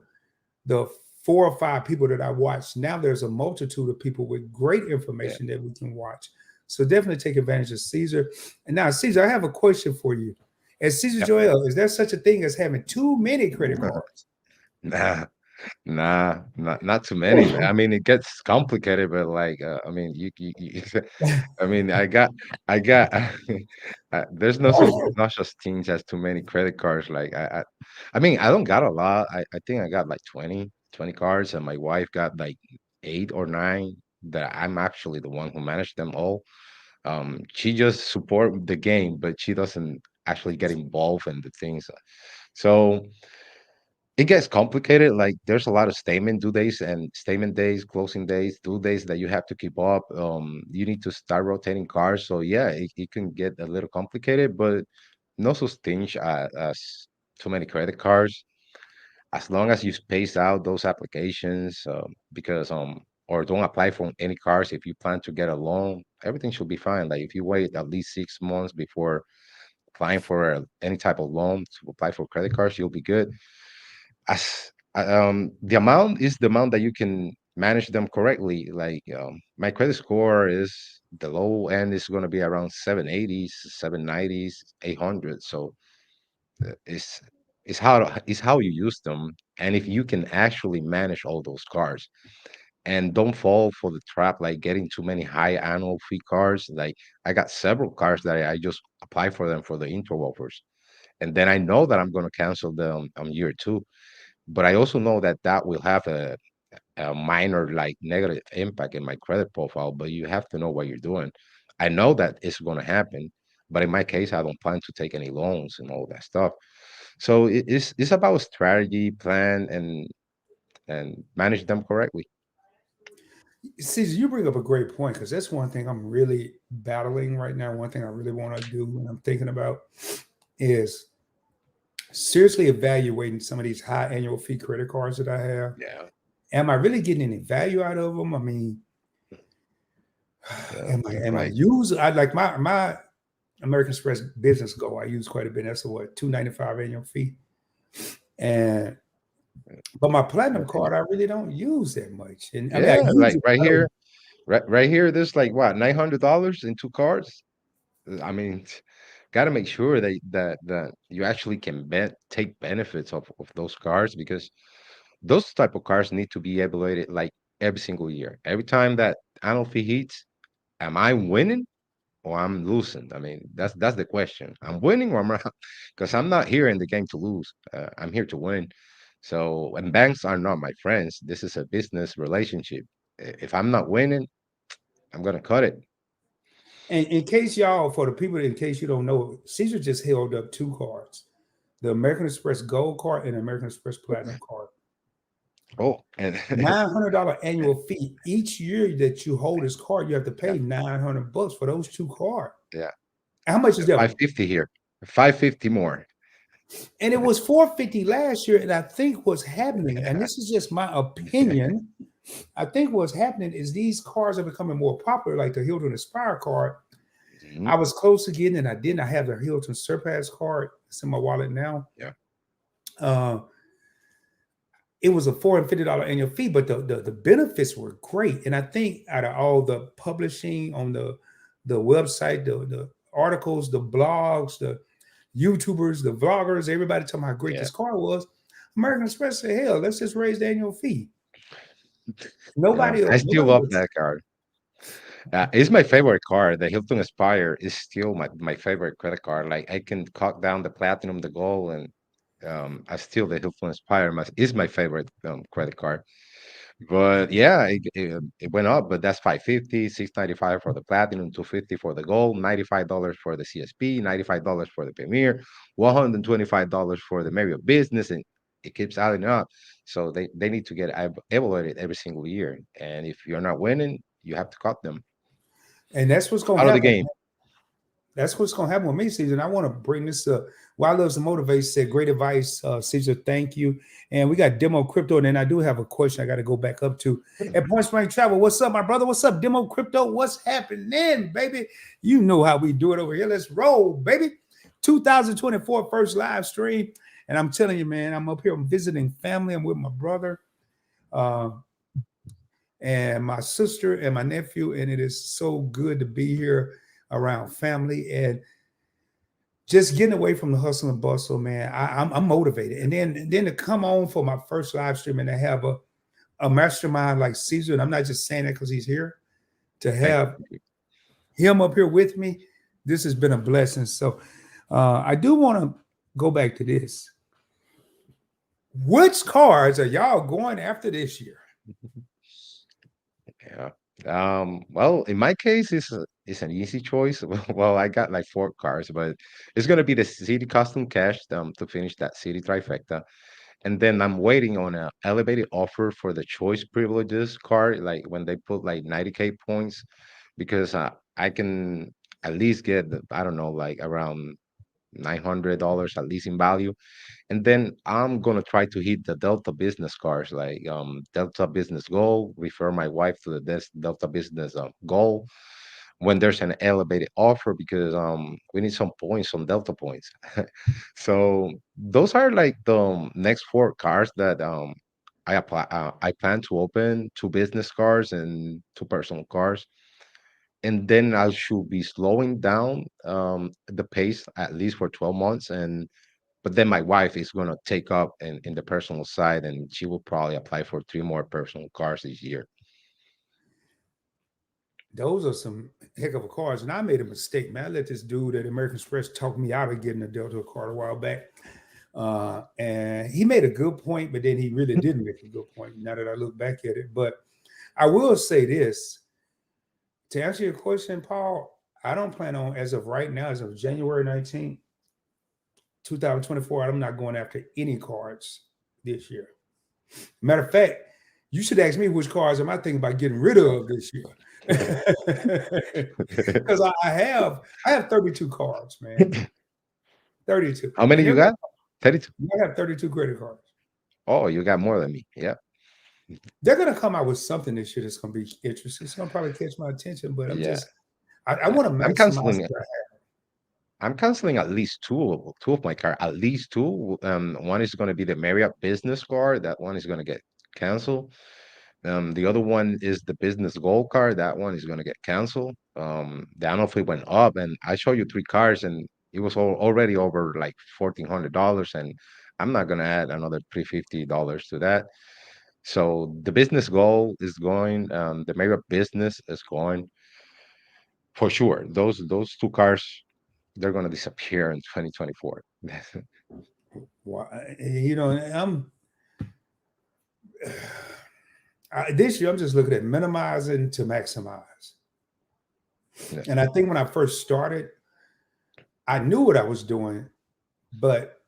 the 4 or 5 people that I watched. Now there's a multitude of people with great Yeah. information that we can watch. So definitely take advantage of Caesar. And now, Caesar, I have a question for you. As Caesar Yep. Joel, is there such a thing as having too many credit cards? Nah, nah, not too many, man. I mean, it gets complicated, but like, I mean, I mean, I got, there's no such things as too many credit cards. Like, I mean, I don't got a lot. I think I got like 20 cards, and my wife got like 8 or 9. That I'm actually the one who managed them all. She just support the game, but she doesn't actually get involved in the things. So it gets complicated. Like there's a lot of statement due days and statement days, closing days, due days that you have to keep up. You need to start rotating cars. So yeah, it can get a little complicated, but no such thing as too many credit cards. As long as you space out those applications, because or don't apply for any cars if you plan to get a loan, everything should be fine. Like if you wait at least 6 months before applying for any type of loan to apply for credit cards, you'll be good. As the amount is the amount that you can manage them correctly. Like my credit score is the low end is going to be around 780s, 790s, 800. So it's it's how you use them, and if you can actually manage all those cards and don't fall for the trap like getting too many high annual fee cards. Like I got several cards that I just apply for them for the intro offers, and then I know that I'm going to cancel them on year 2, but I also know that that will have a minor like negative impact in my credit profile. But you have to know what you're doing. I know that it's going to happen, but in my case, I don't plan to take any loans and all that stuff. So it's about strategy, plan, and manage them correctly. Caesar, you bring up a great point because that's one thing I'm really battling right now. One thing I really want to do and I'm thinking about is seriously evaluating some of these high annual fee credit cards that I have. Yeah, Am I really getting any value out of them? I mean, yeah, am I you're am I right. using? I like my American Express Business Go. I use quite a bit. That's a what, 295 annual fee. And but my platinum card, I really don't use that much. And I mean, I Yeah, use like it. right I here, don't. right here. There's like what $900 in 2 cards. I mean, got to make sure that you actually can take benefits of those cards, because those type of cards need to be evaluated like every single year. Every time that annual fee hits, am I winning or I'm losing? I mean, that's the question. I'm winning or I'm not, because I'm not here in the game to lose. I'm here to win. So, and banks are not my friends. This is a business relationship. If I'm not winning, I'm gonna cut it. And in case y'all, for the people, in case you don't know, Caesar just held up 2 cards: the American Express Gold card and the American Express Platinum card. Oh, and $900 annual fee each year that you hold this card. You have to yeah, pay $900 for those 2 cards. yeah, How much is that? 550 here, 550 more. And it was 450 last year. And I think what's happening, and this is just my opinion, I think what's happening is these cards are becoming more popular, like the Hilton Aspire card. Mhm. I was close to getting it, and I didn't. I have the Hilton Surpass card. It's in my wallet now. Yeah, Uh, it was a $450 annual fee, but the benefits were great. And I think out of all the publishing on the website, the articles, the blogs, the YouTubers, the vloggers, everybody talking how great yeah, this car was. American Express said, "Hell, let's just raise the annual fee." Nobody, I still nobody love was. that card. It's my favorite card. The Hilton Aspire is still my favorite credit card. Like I can cut down the platinum, the gold, and I still the Hilton Aspire is my favorite credit card. But yeah, it went up, but that's 550, 695 for the platinum, 250 for the gold, $95 for the CSP, $95 for the Premier, $125 for the Marriott Business, and it keeps adding up. So they need to get evaluated every single year. And if you're not winning, you have to cut them And that's what's gonna out of the happen. game. That's what's gonna happen with me, Caesar. And I want to bring this up. Why loves to motivate said great advice, Caesar. Thank you. And we got Demo Crypto, and then I do have a question I got to go back up to. At Point Spring Travel, what's up, my brother? What's up, Demo Crypto? What's happening, baby? You know how we do it over here. Let's roll, baby. 2024 first live stream, and I'm telling you, man, I'm up here. I'm visiting family. I'm with my brother. Uh, and my sister and my nephew, and it is so good to be here around family and just getting away from the hustle and bustle, man. I'm motivated, and then to come on for my first live stream and to have a mastermind like Caesar, and I'm not just saying that because he's here. To Thank have you. him up here with me, this has been a blessing. So I do want to go back to this. Which cards are y'all going after this year? Yeah. Well, in my case, it's an easy choice. Well, I got like four cars, but it's gonna be the city custom cash to finish that city trifecta. And then I'm waiting on a elevated offer for the choice privileges card, like when they put like 90K points, because I can at least get, I don't know, like around $900 at least in value. And then I'm gonna try to hit the Delta business cards, like Delta Business Goal, refer my wife to the Delta Business Goal when there's an elevated offer because we need some points, some Delta points. So those are like the next four cars that I plan to open two business cars and two personal cars. And then I should be slowing down the pace at least for 12 months. And but then my wife is gonna take up in the personal side, and she will probably apply for three more personal cars this year. Those are some heck of a cards. And I made a mistake, man. I let this dude at American Express talk me out of getting a Delta card a while back. And he made a good point, but then he really didn't make a good point now that I look back at it. But I will say this to answer your question, Paul, I don't plan on, as of right now, as of January 19th, 2024, I'm not going after any cards this year. Matter of fact, you should ask me which cards am I thinking about getting rid of this year. Because I have 32 cards, man. 32. How And many you got? 32. I have 32 credit cards. Oh, you got more than me. Yeah. They're gonna come out with something this year that's gonna be interesting. It's gonna probably catch my attention, but I'm Yeah. just I want to I'm maximize canceling. what I'm canceling at least two of my car. At least two. One is going to be the Marriott business card. That one is going to get canceled. The other one is the business gold card. That one is going to get canceled. The annual fee went up, and I show you three cars, and it was already over like $1,400, and I'm not going to add another $350 to that. So the business goal is going. The Marriott business is going for sure. Those two cars, they're going to disappear in 2024. I'm this year I'm just looking at minimizing to maximize. Yeah. And I think when I first started, I knew what I was doing, but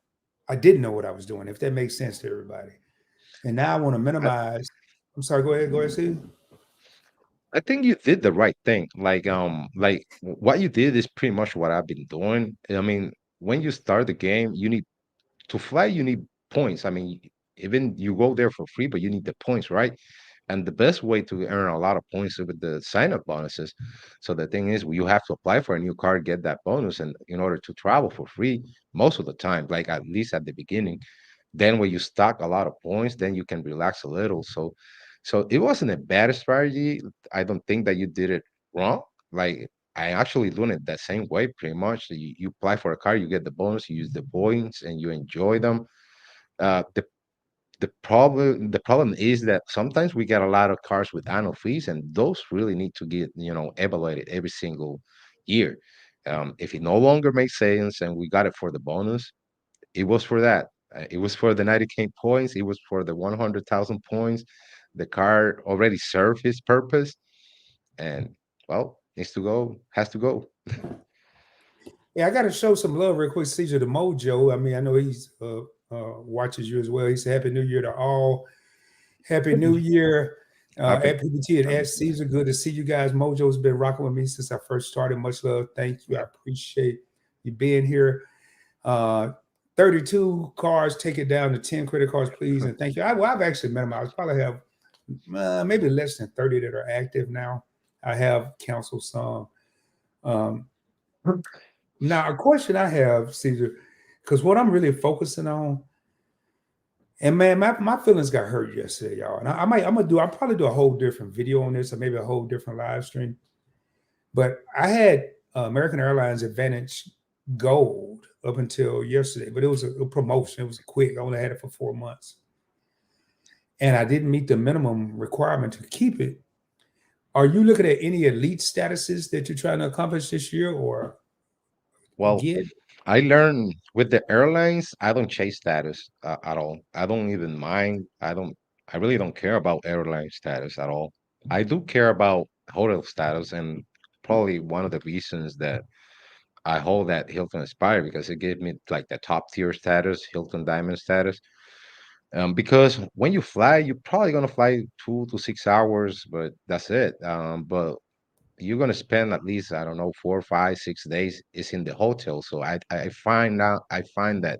I didn't know what I was doing, if that makes sense to everybody. And now I want to I, minimize. I'm sorry, go ahead. Go ahead, Steve. I think you did the right thing. Like what you did is pretty much what I've been doing. I mean, when you start the game, you need to fly, you need points. I mean, even you go there for free, but you need the points, right? And the best way to earn a lot of points is with the sign-up bonuses. So the thing is, you have to apply for a new card, get that bonus, and in order to travel for free most of the time, like at least at the beginning. Then when you stack a lot of points, then you can relax a little. So it wasn't a bad strategy. I don't think that you did it wrong. Like I actually doing it that same way, pretty much. You apply for a car, you get the bonus, you use the points, and you enjoy them. Uh, the the problem is that sometimes we get a lot of cars with annual fees, and those really need to get evaluated every single year. If it no longer makes sense and we got it for the bonus, it was for that. It was for the 90K points. It was for the 100,000 points. The car already served his purpose, and well, needs to go, has to go. Yeah, I got to show some love real quick, Caesar the Mojo. I mean, I know he's watches you as well. He said, "Happy New Year to all. Happy New Year." Happy. At PBT and Um, at Caesar. Good to see you guys. Mojo's been rocking with me since I first started. Much love. Thank you. I appreciate you being here. Uh, 32 cards, take it down to 10 credit cards, please. And thank you. I've actually met them. I probably have maybe less than 30 that are active now. I have counseled some. Um, Now, a question I have, Caesar, because what I'm really focusing on, and man, my feelings got hurt yesterday, y'all. And I'll probably do a whole different video on this, or maybe a whole different live stream. But I had American Airlines Advantage Gold up until yesterday, but it was a promotion. It was quick. I only had it for 4 months, and I didn't meet the minimum requirement to keep it. Are you looking at any elite statuses that you're trying to accomplish this year or well, get? I learned with the airlines, I don't chase status at all. I don't even mind. I really don't care about airline status at all. I do care about hotel status, and probably one of the reasons that I hold that Hilton Aspire because it gave me like the top tier status, Hilton Diamond status. Because when you fly, you're probably gonna fly 2 to 6 hours, but that's it. But you're gonna spend at least I don't know 4, 5, 6 days is in the hotel. So I find that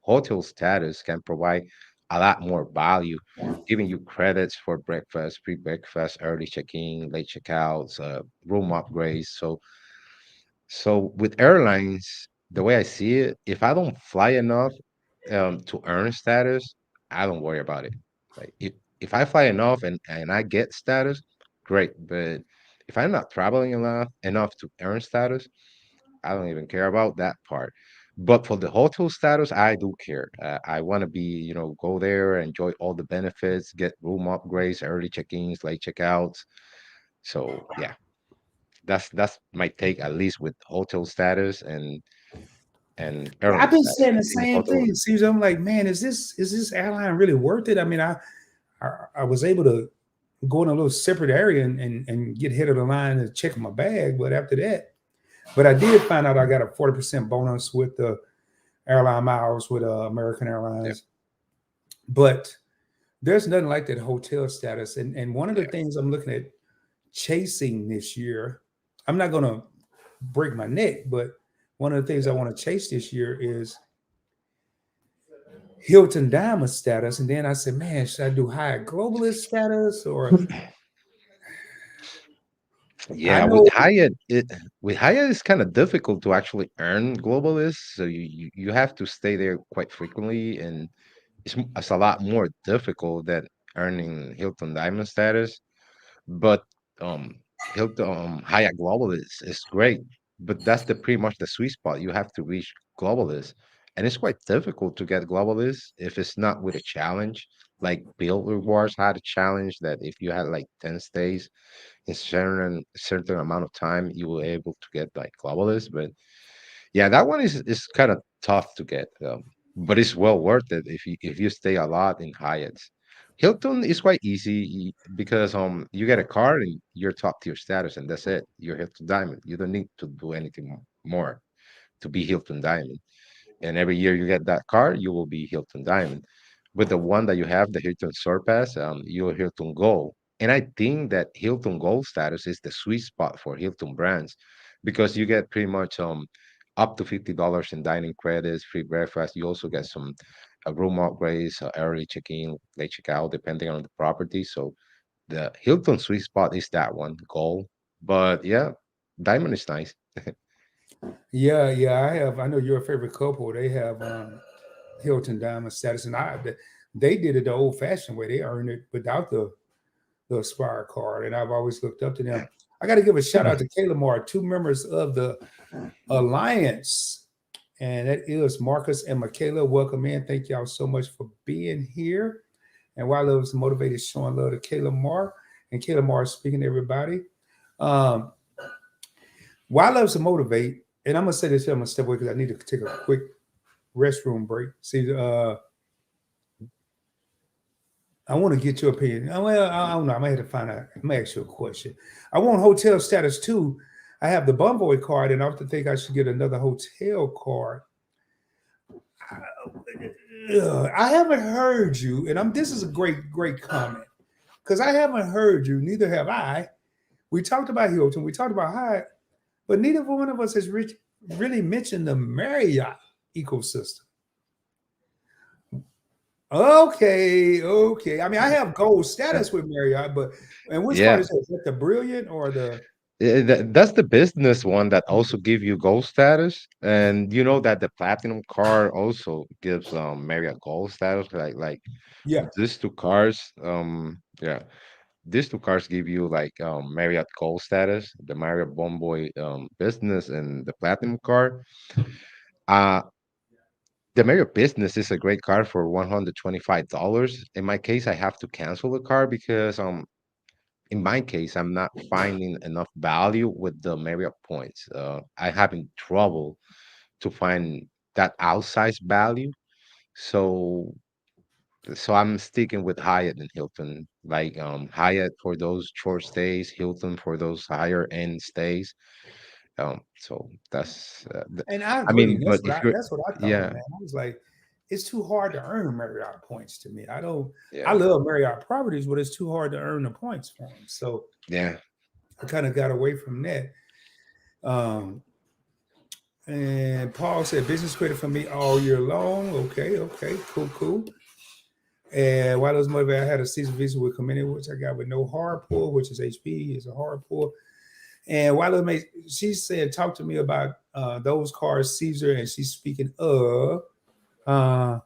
hotel status can provide a lot more value, giving you credits for breakfast, pre-breakfast, early check-in, late checkouts, room upgrades. So with airlines, the way I see it, if I don't fly enough to earn status, I don't worry about it. Like if I fly enough and I get status, great. But if I'm not traveling enough to earn status, I don't even care about that part. But for the hotel status, I do care. I want to be, go there, enjoy all the benefits, get room upgrades, early check-ins, late checkouts. So yeah, that's my take, at least with hotel status and I've airline been status saying the in the same hotel. thing. See, I'm like, man, is this airline really worth it? I mean, I was able to go in a little separate area and get head of the line and check my bag, but after that, but I did find out I got a 40% bonus with the airline miles with American Yeah, Airlines. But there's nothing like that hotel status. And one of the yeah, things I'm looking at chasing this year, I'm not gonna break my neck, but one of the things I yeah. want to chase this year is Hilton Diamond status. And then I said, man, should I do higher globalist status? Or I Yeah, know, with Hyatt it's kind of difficult to actually earn globalists. So you have to stay there quite frequently, and it's a lot more difficult than earning Hilton Diamond status. But Hilton Hyatt Global is great, but that's the pretty much the sweet spot. You have to reach globalist, and it's quite difficult to get globalist if it's not with a challenge. Like Bill Rewards had a challenge that if you had like 10 stays in certain amount of time, you were able to get like globalist. But yeah, that one is kind of tough to get, but it's well worth it if you stay a lot in Hyatt's. Hilton is quite easy because you get a card and you're top tier status and that's it. You're Hilton Diamond. You don't need to do anything more to be Hilton Diamond. And every year you get that card, you will be Hilton Diamond. With the one that you have, the Hilton Surpass, you're Hilton Gold. And I think that Hilton Gold status is the sweet spot for Hilton brands because you get pretty much up to $50 in dining credits, free breakfast. You also get some room upgrades, early check-in, late check-out, depending on the property. So the Hilton sweet spot is that one, Gold. But yeah, Diamond is nice. yeah, yeah, I know your favorite couple. They have Hilton Diamond status, and they did it the old fashioned way. They earned it without the Aspire card, and I've always looked up to them. I got to give a shout out to Kayla Moore, two members of the Alliance, and that is Marcus and Michaela. Welcome in. Thank y'all so much for being here. And while I was motivated, showing love to Kayla Moore, and Kayla Moore speaking to everybody. Um, while I was to motivate, and I'm gonna say this here, I'm gonna step away because I need to take a quick restroom break. See, I want to get your opinion. Well, I don't know. I might have to find out. I may ask you a question. I want hotel status too. I have the Bonvoy card, and I often think I should get another hotel card. I haven't heard you, and this is a great comment because I haven't heard you, neither have I. We talked about Hilton, we talked about Hyatt, but neither one of us has really mentioned the Marriott ecosystem. Okay, okay. I mean, I have gold Yeah. status with Marriott, but and which card Yeah. is that? Is that the Brilliant or the? That's the business one that also give you gold status, and you know that the platinum card also gives Marriott gold status. Like Yeah. these two cars, yeah, these two cars give you like Marriott gold status, the Marriott Bonvoy business and the platinum card. Uh the Marriott business is a great card for $125. In my case, I have to cancel the card because in my case, I'm not finding enough value with the Marriott points. I having trouble to find that outsized value. So so I'm sticking with Hyatt and Hilton, like Hyatt for those short stays, Hilton for those higher end stays. So that's And I I agree. mean, And but if you're that's what I thought, yeah, man. I was like, it's too hard to earn Marriott points to me. I don't. I yeah, love Marriott properties, but it's too hard to earn the points for them. So yeah, I kind of got away from that. Um, and Paul said business credit for me all year long. Okay, okay, cool, cool. And while those motivated, I had a season visit with community, which I got with no hard pull, which is HP, is a hard pull. And while it may, she said, talk to me about those cars, Caesar, and she's speaking of. Uh,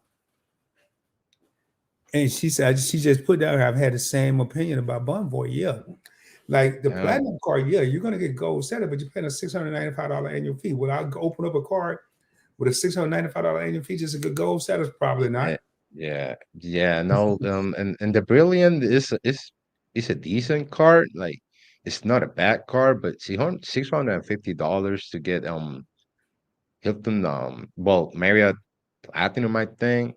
and she said, she just put down, I've had the same opinion about Bonvoy. Yeah. Like the yeah. platinum card, yeah, you're going to get gold setup, but you're paying a $695 annual fee. Will I open up a card with a $695 annual fee just a good gold status? Probably not. Yeah, yeah. No, and the Brilliant is a decent card. Like, it's not a bad card, but $650 to get Hilton well, Marriott Platinum, I think.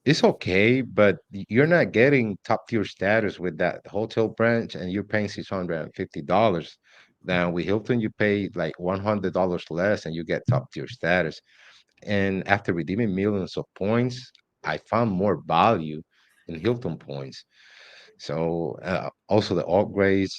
It's okay, but you're not getting top tier status with that hotel branch, and you're paying $650. Now with Hilton, you pay like $100 less, and you get top tier status. And after redeeming millions of points, I found more value in Hilton points. So also the upgrades.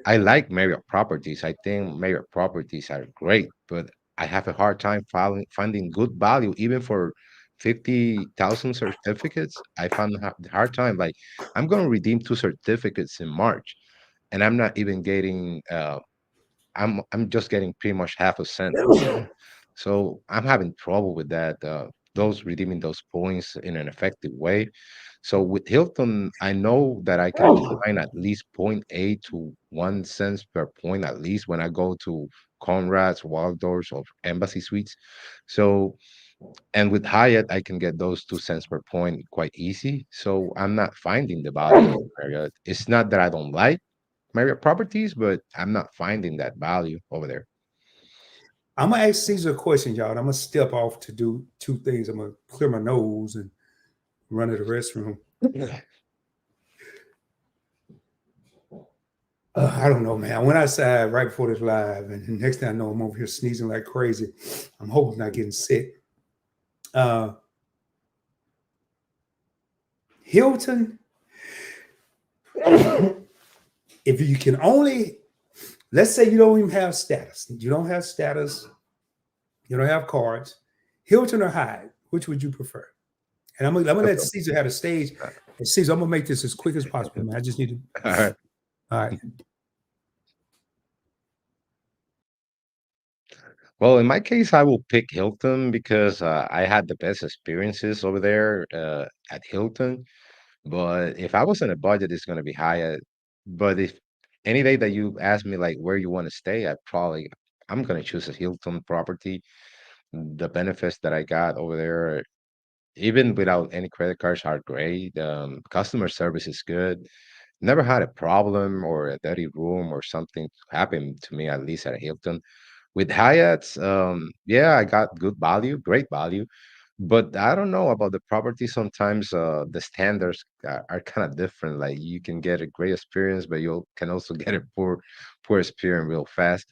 I like Marriott properties. I think Marriott properties are great, but I have a hard time finding good value even for 50,000 certificates. I found the hard time. Like I'm going to redeem two certificates in March, and I'm not even getting. I'm just getting pretty much half a cent for them. So I'm having trouble with that. Those redeeming those points in an effective way. So with Hilton, I know that I can find at least point 0.8 to 1 cents per point at least when I go to Conrad's, Waldorf's, or Embassy Suites. So and with Hyatt, I can get those 2 cents per point quite easy. So I'm not finding the value in Marriott. It's not that I don't like Marriott properties, but I'm not finding that value over there. I'm gonna ask Caesar a question, y'all. And I'm gonna step off to do two things. I'm gonna clear my nose and run to the restroom. I don't know, man. I went outside right before this live, and the next thing I know, I'm over here sneezing like crazy. I'm hoping I'm not getting sick. Uh, Hilton, if you can only, let's say you don't even have status, you don't have status, you don't have cards, Hilton or Hyde, which would you prefer? And I'm gonna let Okay. Caesar have the stage. And Caesar, I'm gonna make this as quick as possible, man. I just need to. All right. All right. Well, in my case, I will pick Hilton because I had the best experiences over there at Hilton. But if I was on a budget, it's going to be Hyatt. But if any day that you ask me like where you want to stay, I'm going to choose a Hilton property. The benefits that I got over there, even without any credit cards, are great. Customer service is good. Never had a problem or a dirty room or something happen to me, at least at Hilton. With Hyatt's, yeah, I got good value, great value, but I don't know about the property. Sometimes the standards are kind of different. Like you can get a great experience, but you can also get a poor experience real fast.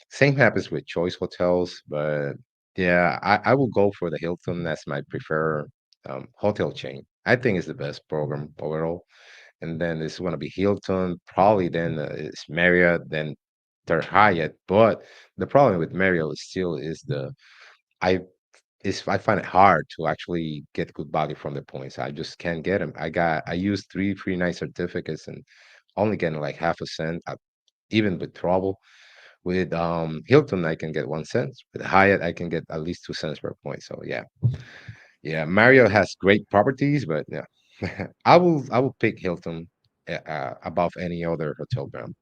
Same happens with Choice Hotels, but yeah, I will go for the Hilton as my preferred hotel chain. I think it's the best program overall. and then it's gonna be Hilton, probably then it's Marriott, then third Hyatt. But the problem with Marriott is still is the I I find it hard to actually get good value from the points. I just can't get them. I used three free night certificates and only getting like half a cent, even with trouble. With Hilton, I can get 1 cent. With Hyatt, I can get at least 2 cents per point. So yeah, yeah. Mario has great properties, but yeah, I will pick Hilton above any other hotel brand.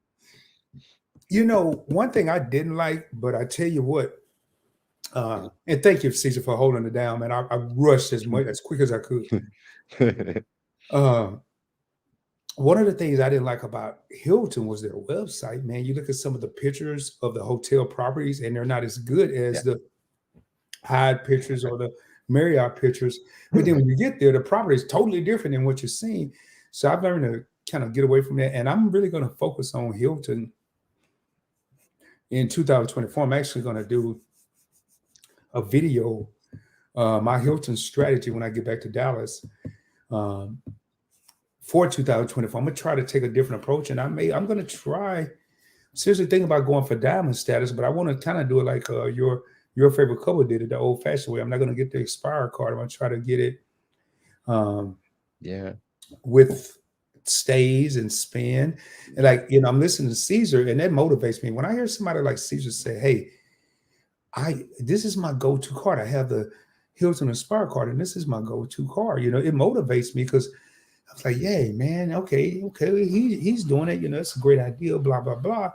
You know, one thing I didn't like, but I tell you what, and thank you, Caesar, for holding it down, man. I rushed as quick as I could. Uh, One of the things I didn't like about Hilton was their website, man. You look at some of the pictures of the hotel properties, and they're not as good Yeah, as the Hyatt pictures or the Marriott pictures. But then when you get there, the property is totally different than what you're seeing. So I've learned to kind of get away from that. And I'm really going to focus on Hilton in 2024. I'm actually going to do a video, my Hilton strategy when I get back to Dallas. Um, for 2024. I'm gonna try to take a different approach, and I'm gonna try seriously think about going for diamond status, but I want to kind of do it like your favorite couple did it the old fashioned way. I'm not gonna get the expired card. I'm gonna try to get it um, yeah, with stays and spin. And like I'm listening to Caesar, and that motivates me. When I hear somebody like Caesar say, "Hey, I this is my go-to card. I have the Hilton Aspire card, and this is my go-to card." It motivates me because I was like, "Yay, man! Okay, okay, he's doing it. It's a great idea." Blah blah blah.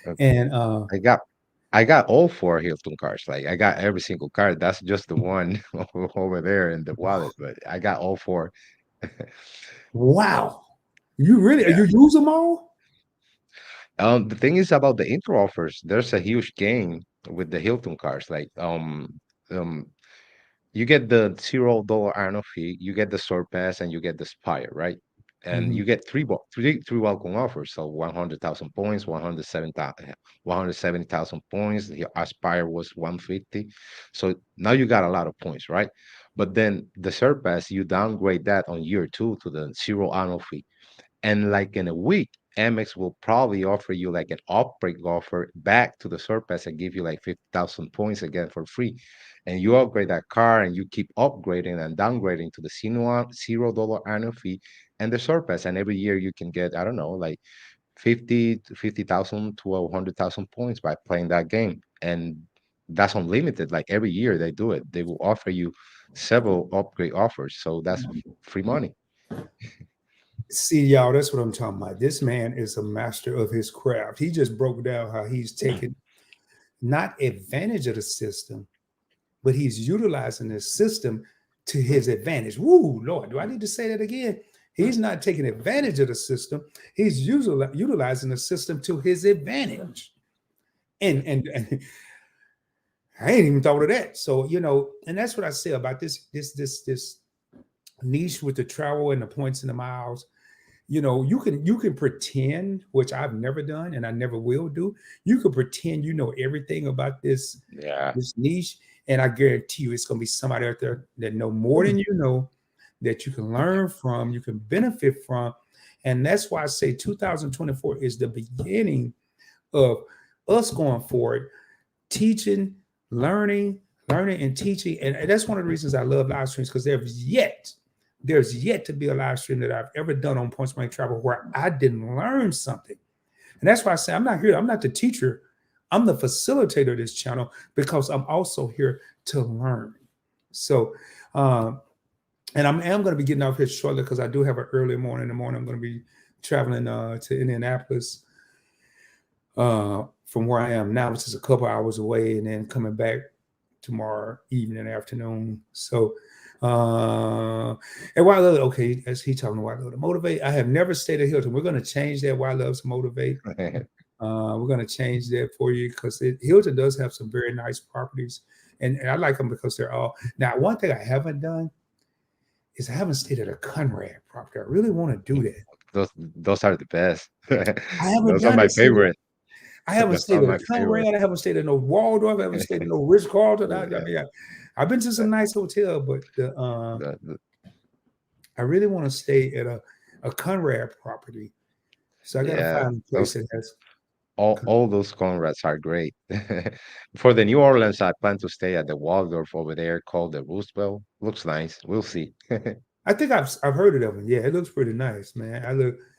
uh, And I got I got all four Hilton cards. Like I got every single card. That's just the one over there in the wallet, but I got all four. wow, you really Yeah. you use them all? The thing is about the intro offers. There's a huge gain with the Hilton cards. Like um, you get the $0 annual fee, you get the store pass, and you get the Spire, right? And Mhm. you get three welcome offers. So 100,000 points, 170,000 points. The Aspire was 150. So now you got a lot of points, right? But then the Surpass, you downgrade that on year two to the zero annual fee. And like in a week, Amex will probably offer you like an upgrade offer back to the surpass and give you like 50,000 points again for free. And you upgrade that car and you keep upgrading and downgrading to the $0 annual fee and the surpass. And every year you can get, I don't know, like 50,000 to 100,000 points by playing that game. And that's unlimited. Like every year they do it. They will offer you several upgrade offers. So that's free money. See, y'all, that's what I'm talking about. This man is a master of his craft. He just broke down how he's taking not advantage of the system, but he's utilizing the system to his advantage. Woo, Lord, do I need to say that again? He's not taking advantage of the system. He's utilizing the system to his advantage. And I ain't even thought of that. So and that's what I say about this niche with the travel and the points and the miles. You can pretend, which I've never done and I never will do. You can pretend you know everything about this Yeah. this niche, and I guarantee you, it's going to be somebody out there that know more than you know, that you can learn from, you can benefit from, and that's why I say 2024 is the beginning of us going forward, teaching, learning, learning, and teaching, and that's one of the reasons I love live streams because there's yet to be a live stream that I've ever done on Points Blank Travel where I didn't learn something. And that's why I say I'm not the teacher, I'm the facilitator of this channel because I'm also here to learn. So, and am going to be getting off here shortly because I do have an early morning. In the morning, I'm going to be traveling to Indianapolis from where I am now, which is a couple hours away, and then coming back tomorrow evening and afternoon. So, and why I love it, okay, as he talking about why I love to motivate. I have never stayed at Hilton. We're going to change that. Why I love to motivate. We're going to change that for you because Hilton does have some very nice properties, and I like them because they're all. Now, one thing I haven't done is I haven't stayed at a Conrad property. I really want to do that. Those are the best. I haven't Those are done my it. See, favorite. I haven't Those are stayed at a my favorite. Conrad. I haven't stayed at no Waldorf. I haven't stayed at no Ritz Carlton. I Yeah, mean, I've been to some the, nice hotel, but the I really want to stay at a a Conrad property. So I got to Yeah, find a place those that has. all those Conrads are great. For the New Orleans, I plan to stay at the Waldorf over there called the Roosevelt. Looks nice. We'll see. I think I've heard of that one. Yeah, it looks pretty nice, man.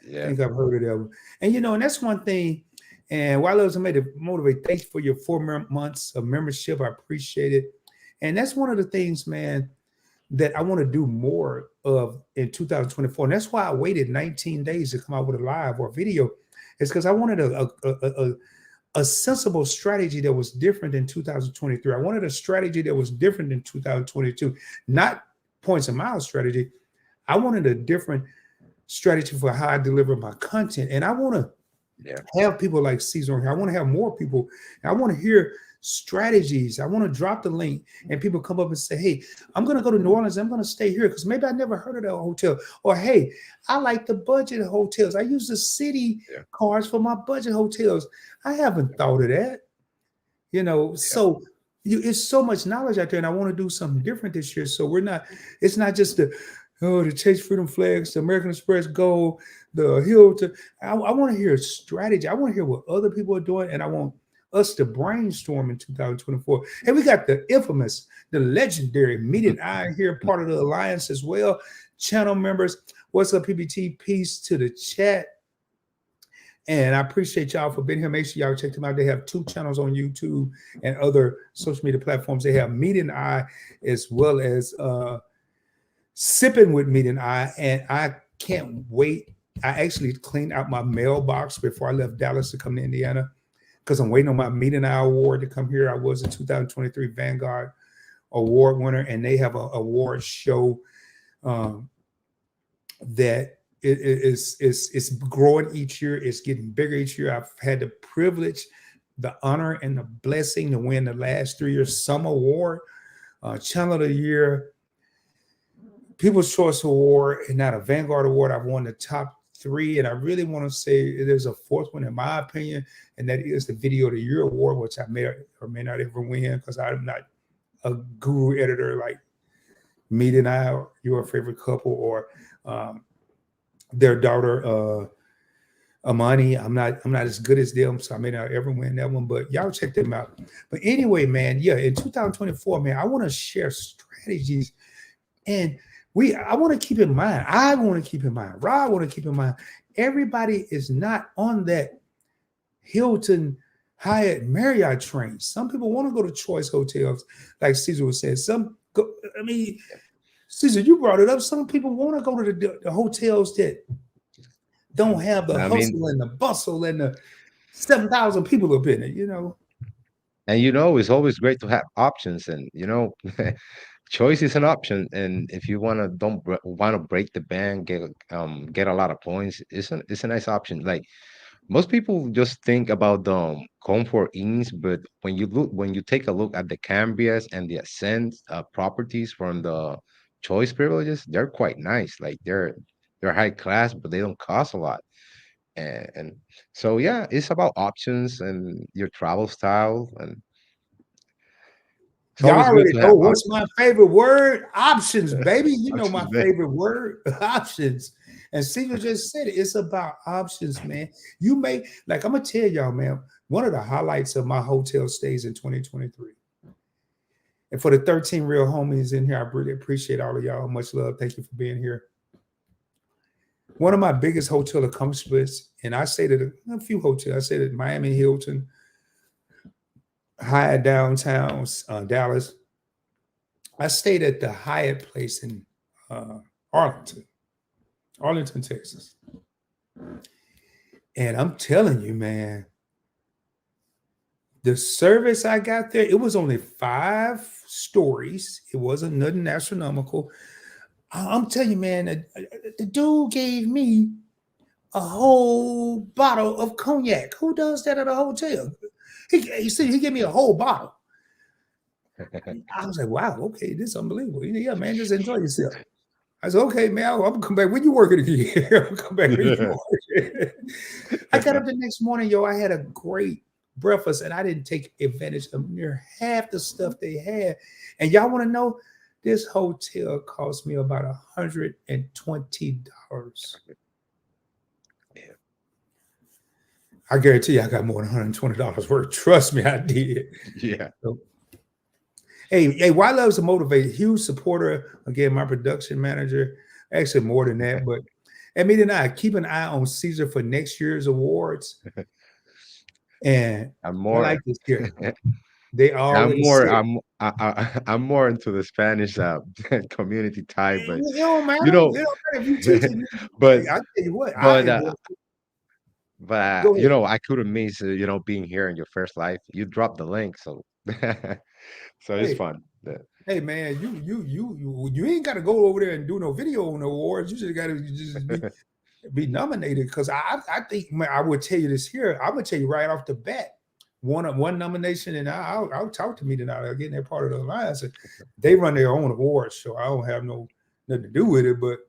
Yeah, Think I've heard of that one. And and that's one thing. And while I was made to motivate, thanks for your 4 months of membership. I appreciate it. And that's one of the things, man, that I want to do more of in 2024. And that's why I waited 19 days to come out with a live or video. It's because I wanted a sensible strategy that was different in 2023. I wanted a strategy that was different in 2022, not points and miles strategy. I wanted a different strategy for how I deliver my content. And I want to yeah, have people like Caesar on here. I want to have more people. I want to hear strategies. I want to drop the link and people come up and say, hey, I'm going to go to New Orleans. I'm going to stay here because maybe I never heard of that hotel. Or, hey, I like the budget hotels. I use the city yeah, cards for my budget hotels. I haven't thought of that, yeah. so it's so much knowledge out there. And I want to do something different this year. So it's not just the Chase Freedom Flags, the American Express Gold, the Hilton. I want to hear strategy. I want to hear what other people are doing, and I want us to brainstorm in 2024. And we got the infamous, the legendary Meeting Eye here, part of the alliance as well. Channel members, what's up, PBT? Peace to the chat. And I appreciate y'all for being here. Make sure y'all check them out. They have 2 channels on YouTube and other social media platforms. They have Meeting Eye as well as Sipping with Meeting Eye. And I can't wait. I actually cleaned out my mailbox before I left Dallas to come to Indiana because I'm waiting on my Meeting Eye award to come here. I was a 2023 Vanguard Award winner, and they have an award show um, that it's growing each year. It's getting bigger each year. I've had the privilege, the honor, and the blessing to win the last 3 years some award, Channel of the Year, People's Choice Award, and not a Vanguard Award. I've won the top 3, and I really want to say there's a fourth one in my opinion, and that is the Video of the Year Award, which I may or may not ever win because I'm not a guru editor like Meet and I, or Your Favorite Couple, or their daughter Amani. I'm not as good as them, so I may not ever win that one. But y'all check them out. But anyway, man, yeah, in 2024, man, I want to share strategies, and I want to keep in mind. I want to keep in mind. Rob want to keep in mind. Everybody is not on that Hilton, Hyatt, Marriott train. Some people want to go to choice hotels, like Caesar was saying. I mean, Caesar, you brought it up. Some people want to go to the hotels that don't have the I mean, hustle and the bustle and the 7,000 people up in it. and it's always great to have options, and choice is an option. And if you don't want to break the bank, get a lot of points, it's a nice option. Like most people just think about the comfort inns, but when you take a look at the Cambrias and the Ascent properties from the choice privileges, they're quite nice. Like they're high class, but they don't cost a lot. And so yeah, it's about options and your travel style, and it's Y'all always good already to know have what's my favorite word? Options, baby. You know my options. favorite word, options. And Caesar just said it. It's about options, man. You may like I'm gonna tell y'all, man. One of the highlights of my hotel stays in 2023. And for the 13 real homies in here, I really appreciate all of y'all. Much love. Thank you for being here. One of my biggest hotel accomplishments, and I say that a few hotels. I say that Miami Hilton, Hyatt downtown, Dallas. I stayed at the Hyatt place in uh, Arlington, Arlington, Texas. And I'm telling you, man, the service I got there, it was only 5 stories. It wasn't nothing astronomical. I'm telling you, man, the dude gave me a whole bottle of cognac. Who does that at a hotel? He gave me a whole bottle. I was like, wow, okay, this is unbelievable. Yeah, man, just enjoy yourself. I said, okay, man, I'm gonna come back. When you working again? I'm gonna come back when you working. I got up the next morning, yo. I had a great breakfast, and I didn't take advantage of near half the stuff they had. And y'all want to know? This hotel cost me about $120. I guarantee you, I got more than $120 worth. Trust me, I did. Yeah, So, hey, Why Love's a motivated, huge supporter. Again, my production manager. Actually, more than that, but and me and I keep an eye on Caesar for next year's awards. And I'm I more. like this here. They I'm already more. said I'm more into the Spanish community type, but it don't you matter. know, It don't matter if you teach it. but I tell you what, I but enjoy. Go you ahead. know, I couldn't miss being here in your first life. You dropped the link, so so it's Hey, fun. hey, man, you ain't got to go over there and do no video on the awards. You just got to just be nominated. Because I think, man, I would tell you this here. I would tell you right off the bat, one nomination, and I'll talk to me tonight. I'll get in that part of the alliance. They run their own awards, so I don't have nothing to do with it. But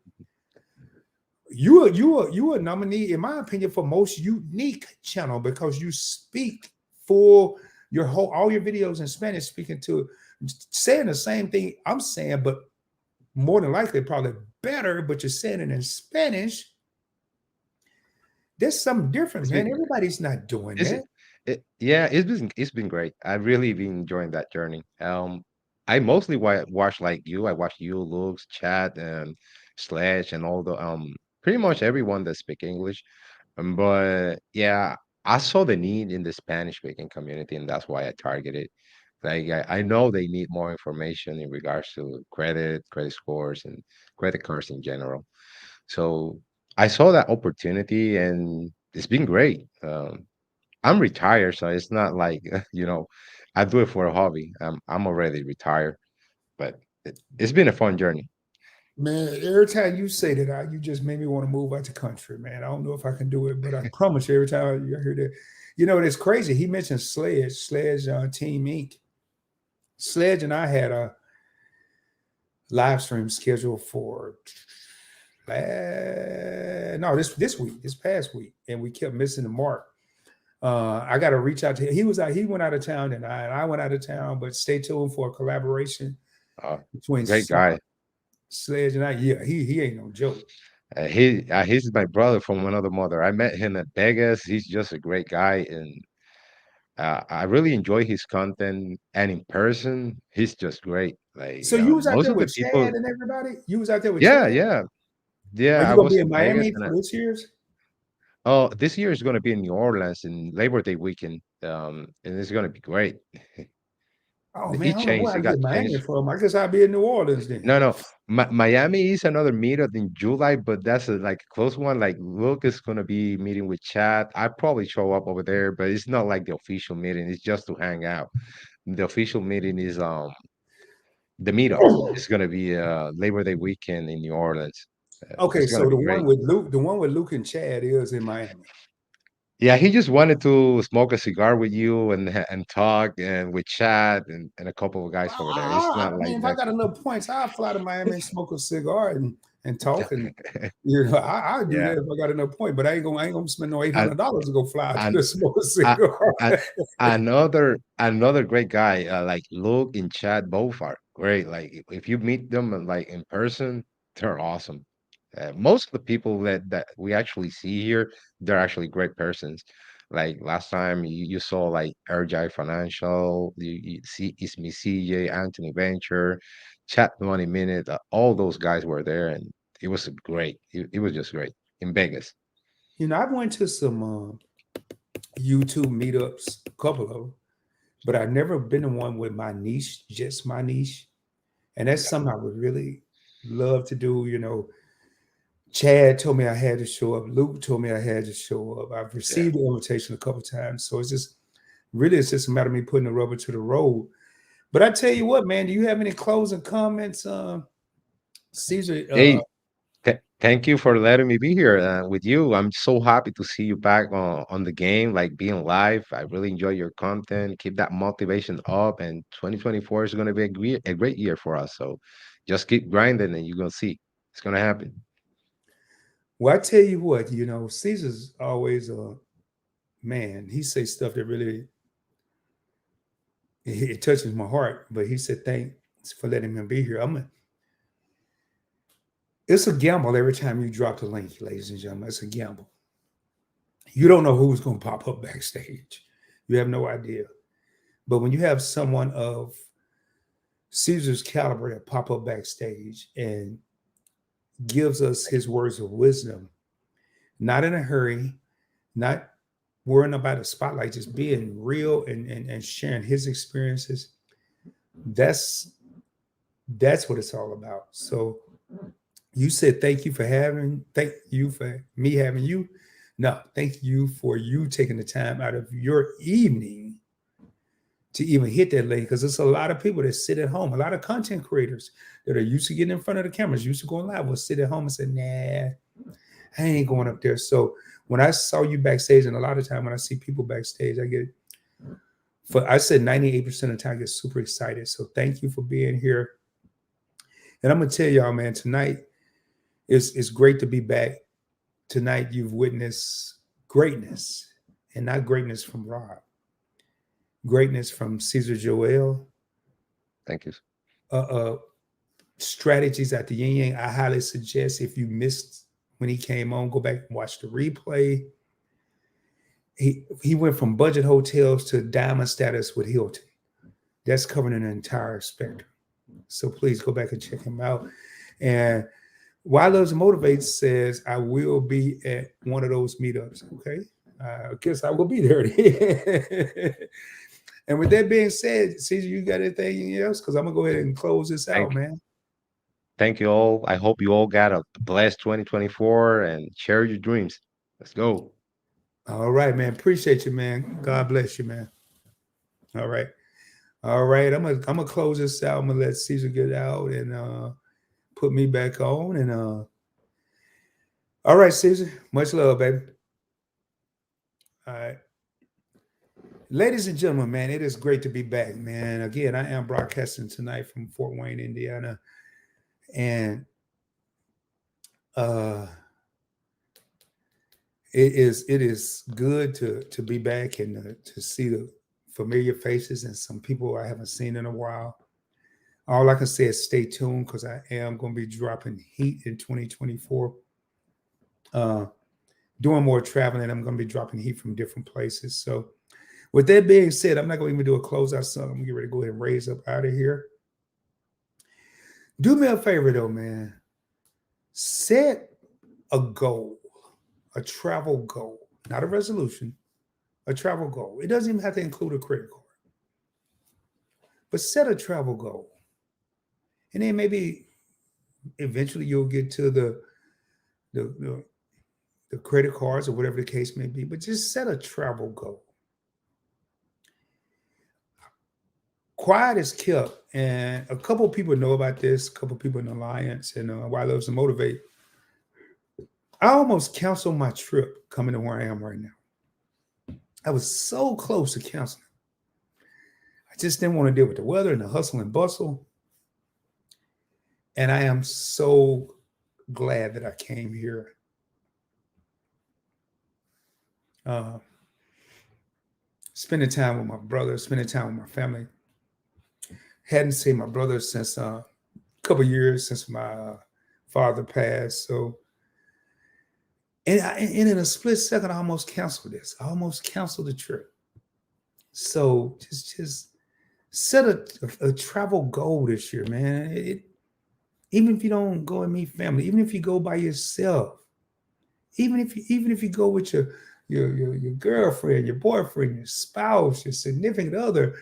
you a nominee, in my opinion, for most unique channel because you speak for your whole all your videos in Spanish, speaking to saying the same thing I'm saying, but more than likely probably better, but you're saying it in Spanish. There's something different, It's man. been Everybody's not doing Is that. it, yeah, it's been great. I've really been enjoying that journey. I mostly watch like you. I watch you, Lux, Chat, and Slash, and all the pretty much everyone that speak English. But yeah, I saw the need in the Spanish speaking community, and that's why I targeted. Like I know they need more information in regards to credit scores, and credit cards in general. So I saw that opportunity, and it's been great. I'm retired, so it's not like I do it for a hobby. I'm already retired, but it's been a fun journey. Man, every time you say that, you just made me want to move out the country, man. I don't know if I can do it, but I promise you, every time you hear that, it's crazy. He mentioned Sledge Team Inc. Sledge and I had a live stream scheduled for no this week, this past week, and we kept missing the mark. I got to reach out to him. He was out. He went out of town, and I went out of town. But stay tuned for a collaboration Uh, between Great guy. Sledge and I. Yeah, he ain't no joke. He's my brother from another mother. I met him at Vegas. He's just a great guy, and I really enjoy his content. And in person, he's just great. Like So you was out most there of the with people, Chad and everybody. You was out there with yeah, Chad. yeah, Are yeah. you I gonna was be in in Vegas, Miami and for this year's? this year is going to be in New Orleans in Labor Day weekend. And it's going to be great. Oh man, It I don't know changed. where I It can got get Miami changed. from. I guess I'll be in New Orleans then. No, no. Miami is another meetup in July, but that's like a close one. Like Luke is gonna be meeting with Chad. I probably show up over there, but it's not like the official meeting. It's just to hang out. The official meeting is the meetup. It's gonna be Labor Day weekend in New Orleans. Okay, It's gonna so be great. The one with Luke and Chad is in Miami. Yeah, he just wanted to smoke a cigar with you and talk and with Chad and a couple of guys over there. It's not Man, like if I that. got enough points, I'll fly to Miami and smoke a cigar and talk and I'll do Yeah. that if I got enough point. But I ain't gonna spend no And $800 to go fly out and to smoke a Uh, cigar. another great guy, like Luke and Chad, both are great. Like if you meet them like in person, they're awesome. Most of the people that we actually see here, they're actually great persons. Like last time you saw like RJ Financial, you see Ismi CJ, Anthony Venture, Chat Money Minute, all those guys were there, and it was great. It was just great in Vegas. I went to some YouTube meetups, a couple of them, but I've never been to one with my niche, just my niche. And that's Yeah, something I would really love to do. Chad told me I had to show up. Luke told me I had to show up. I've yeah. received the invitation a couple of times. So it's just a matter of me putting the rubber to the road. But I tell you what, man, do you have any closing comments, Caesar? Hey, thank you for letting me be here with you. I'm so happy to see you back on the game, like being live. I really enjoy your content. Keep that motivation up, and 2024 is going to be a great year for us. So just keep grinding, and you're going to see it's going to happen. Well, I tell you what, Caesar's always a man. He says stuff that really it touches my heart. But he said, "Thanks for letting him be here." It's a gamble every time you drop the link, ladies and gentlemen. It's a gamble. You don't know who's going to pop up backstage. You have no idea. But when you have someone of Caesar's caliber that pop up backstage and gives us his words of wisdom, not in a hurry, not worrying about the spotlight, just being real and sharing his experiences, that's that's what it's all about. So you said thank you for me having you. No, thank you for you taking the time out of your evening to even hit that lane, because there's a lot of people that sit at home, a lot of content creators that are used to getting in front of the cameras, used to going live, will sit at home and say, nah, I ain't going up there. So when I saw you backstage, and a lot of time when I see people backstage, I said 98% of the time I get super excited. So thank you for being here. And I'm gonna tell y'all, man, tonight it's great to be back. Tonight you've witnessed greatness, and not greatness from Rob, greatness from Caesar Joel. Thank you. Uh, uh, Strategies at the yin yang. I highly suggest, if you missed when he came on, go back and watch the replay. He went from budget hotels to diamond status with Hilton. That's covering an entire spectrum. So please go back and check him out. And Why Loves Motivates says, I will be at one of those meetups. Okay. I guess I will be there. And with that being said, Caesar, you got anything else? Because I'm going to go ahead and close this out, Thank man. thank you all. I hope you all got a blessed 2024 and share your dreams. Let's go. All right, man. Appreciate you, man. God bless you, man. All right. All right. I'm gonna close this out. I'm gonna let Caesar get out and put me back on. And all right, Caesar. Much love, baby. All right. Ladies and gentlemen, man, it is great to be back, man. Again, I am broadcasting tonight from Fort Wayne, Indiana. And uh it is good to be back and to see the familiar faces and some people I haven't seen in a while. All I can say is stay tuned, because I am going to be dropping heat in 2024. Uh, Doing more traveling, I'm going to be dropping heat from different places. So, with that being said, I'm not going to even do a closeout song. I'm going to get ready to go ahead and raise up out of here. Do me a favor, though, man. Set a goal, a travel goal, not a resolution, a travel goal. It doesn't even have to include a credit card, but set a travel goal. And then maybe eventually you'll get to the, the credit cards or whatever the case may be, but just set a travel goal. Quiet is kept, and a couple of people know about this, a couple of people in the Alliance and Why Loves to Motivate. I almost canceled my trip coming to where I am right now. I was so close to canceling. I just didn't want to deal with the weather and the hustle and bustle. And I am so glad that I came here. Spending time with my brother, spending time with my family. Hadn't seen my brother since a couple years since my father passed. So, and in a split second, I almost canceled this. I almost canceled the trip. So just set a travel goal this year, man. Even if you don't go and meet family, even if you go by yourself, even if you go with your girlfriend, your boyfriend, your spouse, your significant other,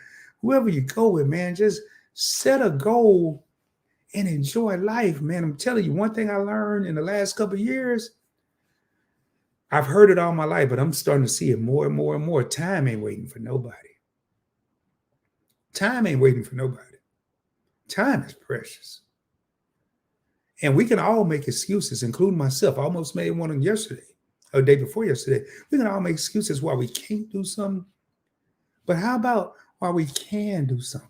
whoever you go with, man, just set a goal and enjoy life, man. I'm telling you, one thing I learned in the last couple of years, I've heard it all my life, but I'm starting to see it more and more and more. Time ain't waiting for nobody. Time ain't waiting for nobody. Time is precious. And we can all make excuses, including myself. I almost made one yesterday, or the day before yesterday. We can all make excuses why we can't do something. But how about why we can do something?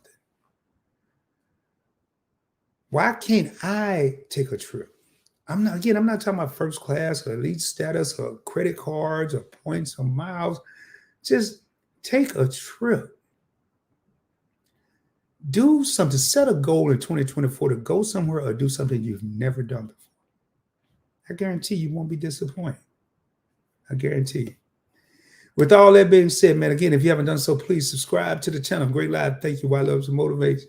Why can't I take a trip? I'm not talking about first class or elite status or credit cards or points or miles. Just take a trip. Do something. Set a goal in 2024 to go somewhere or do something you've never done before. I guarantee you won't be disappointed. I guarantee you. With all that being said, man, again, if you haven't done so, please subscribe to the channel. Great Live. Thank you. Why loves and motivates.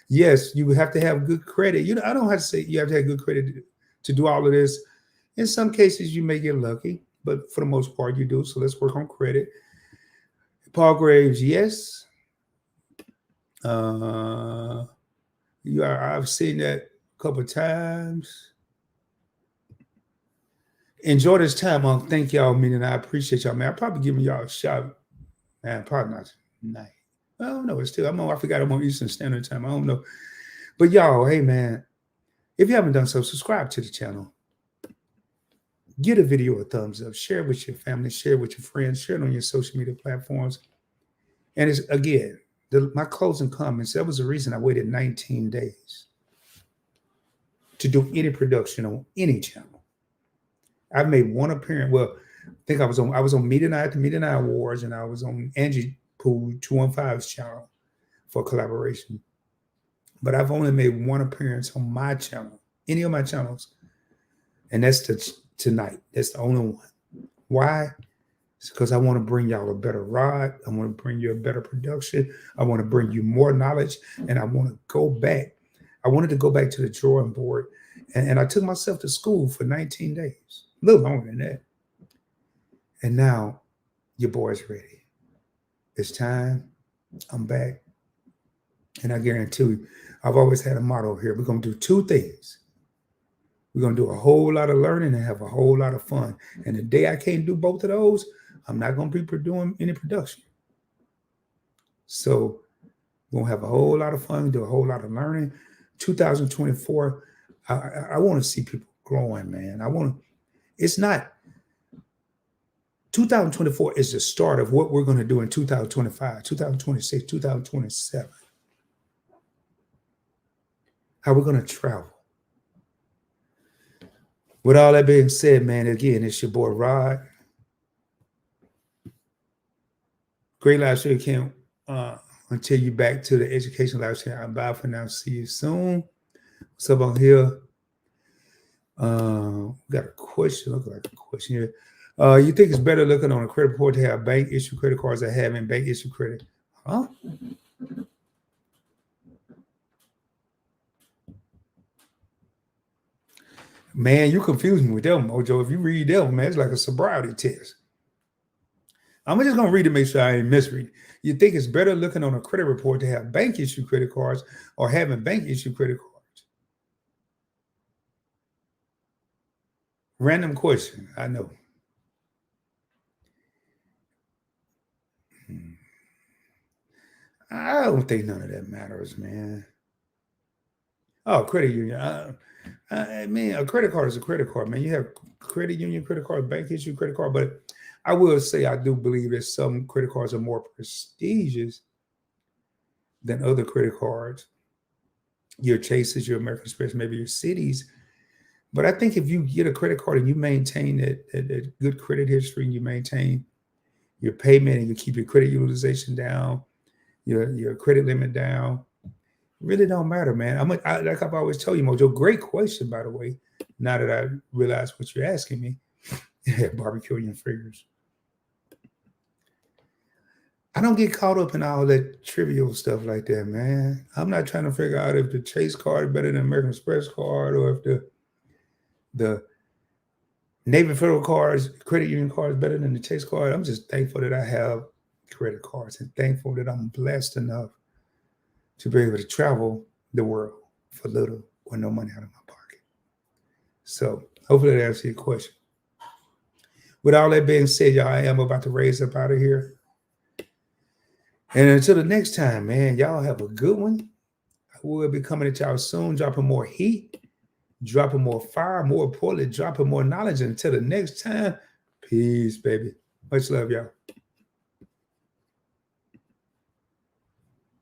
Yes, you have to have good credit. You know, I don't have to say you have to have good credit to do all of this. In some cases, you may get lucky, but for the most part, you do. So let's work on credit. Paul Graves, yes. I've seen that a couple of times. Enjoy this time, Unc. Thank y'all, meaning I appreciate y'all, man. I'm probably giving y'all a shout, man. Probably not tonight. I don't know. It's still, I forgot I'm on Eastern Standard Time. I don't know. But y'all, hey, man, if you haven't done so, subscribe to the channel. Give a video a thumbs up. Share it with your family. Share it with your friends. Share it on your social media platforms. And it's, again, my closing comments, that was the reason I waited 19 days to do any production on any channel. I've made one appearance. Well, I think I was on Media Night at the Media Night Awards, and I was on Angie Poole 215's channel for collaboration. But I've only made one appearance on my channel, any of my channels, and that's tonight. That's the only one. Why? It's because I want to bring y'all a better rod. I want to bring you a better production. I want to bring you more knowledge, and I want to go back. I wanted to go back to the drawing board, and I took myself to school for 19 days. A little longer than that. And now your boy's ready. It's time. I'm back. And I guarantee you, I've always had a motto here. We're going to do two things. We're going to do a whole lot of learning and have a whole lot of fun. And the day I can't do both of those, I'm not going to be doing any production. So we're going to have a whole lot of fun, do a whole lot of learning. 2024, I want to see people growing, man. It's not 2024 is the start of what we're going to do in 2025, 2026, 2027. How we're going to travel. With all that being said, man, again, it's your boy Rod. Great live show. Can't until you back to the education live show. I'm bye for now. See you soon. What's up on here? Got a question. Look like a question here. You think it's better looking on a credit report to have bank issue credit cards than having bank issue credit? Huh? Man, you confuse me with them, Mojo. If you read them, man, it's like a sobriety test. I'm just going to read it to make sure I ain't misreading. You think it's better looking on a credit report to have bank issue credit cards or having bank issue credit cards? Random question, I know. I don't think none of that matters, man. Oh, credit union. I mean, a credit card is a credit card, man. You have credit union credit card, bank issue credit card, but I will say I do believe that some credit cards are more prestigious than other credit cards. Your Chases, your American Express, maybe your Cities. But I think if you get a credit card and you maintain that good credit history and you maintain your payment and you keep your credit utilization down, your credit limit down, really don't matter, man. Like I've always told you, Mojo, great question, by the way, now that I realize what you're asking me. Yeah, barbecue your fingers. I don't get caught up in all that trivial stuff like that, man. I'm not trying to figure out if the Chase card is better than American Express card or if the Navy Federal cards, credit union card is better than the Chase card. I'm just thankful that I have credit cards and thankful that I'm blessed enough to be able to travel the world for little or no money out of my pocket. So hopefully that answers your question. With all that being said, y'all, I am about to raise up out of here. And until the next time, man, y'all have a good one. I will be coming at y'all soon, dropping more heat, dropping more fire, more importantly, dropping more knowledge. Until the next time, peace, baby. Much love, y'all.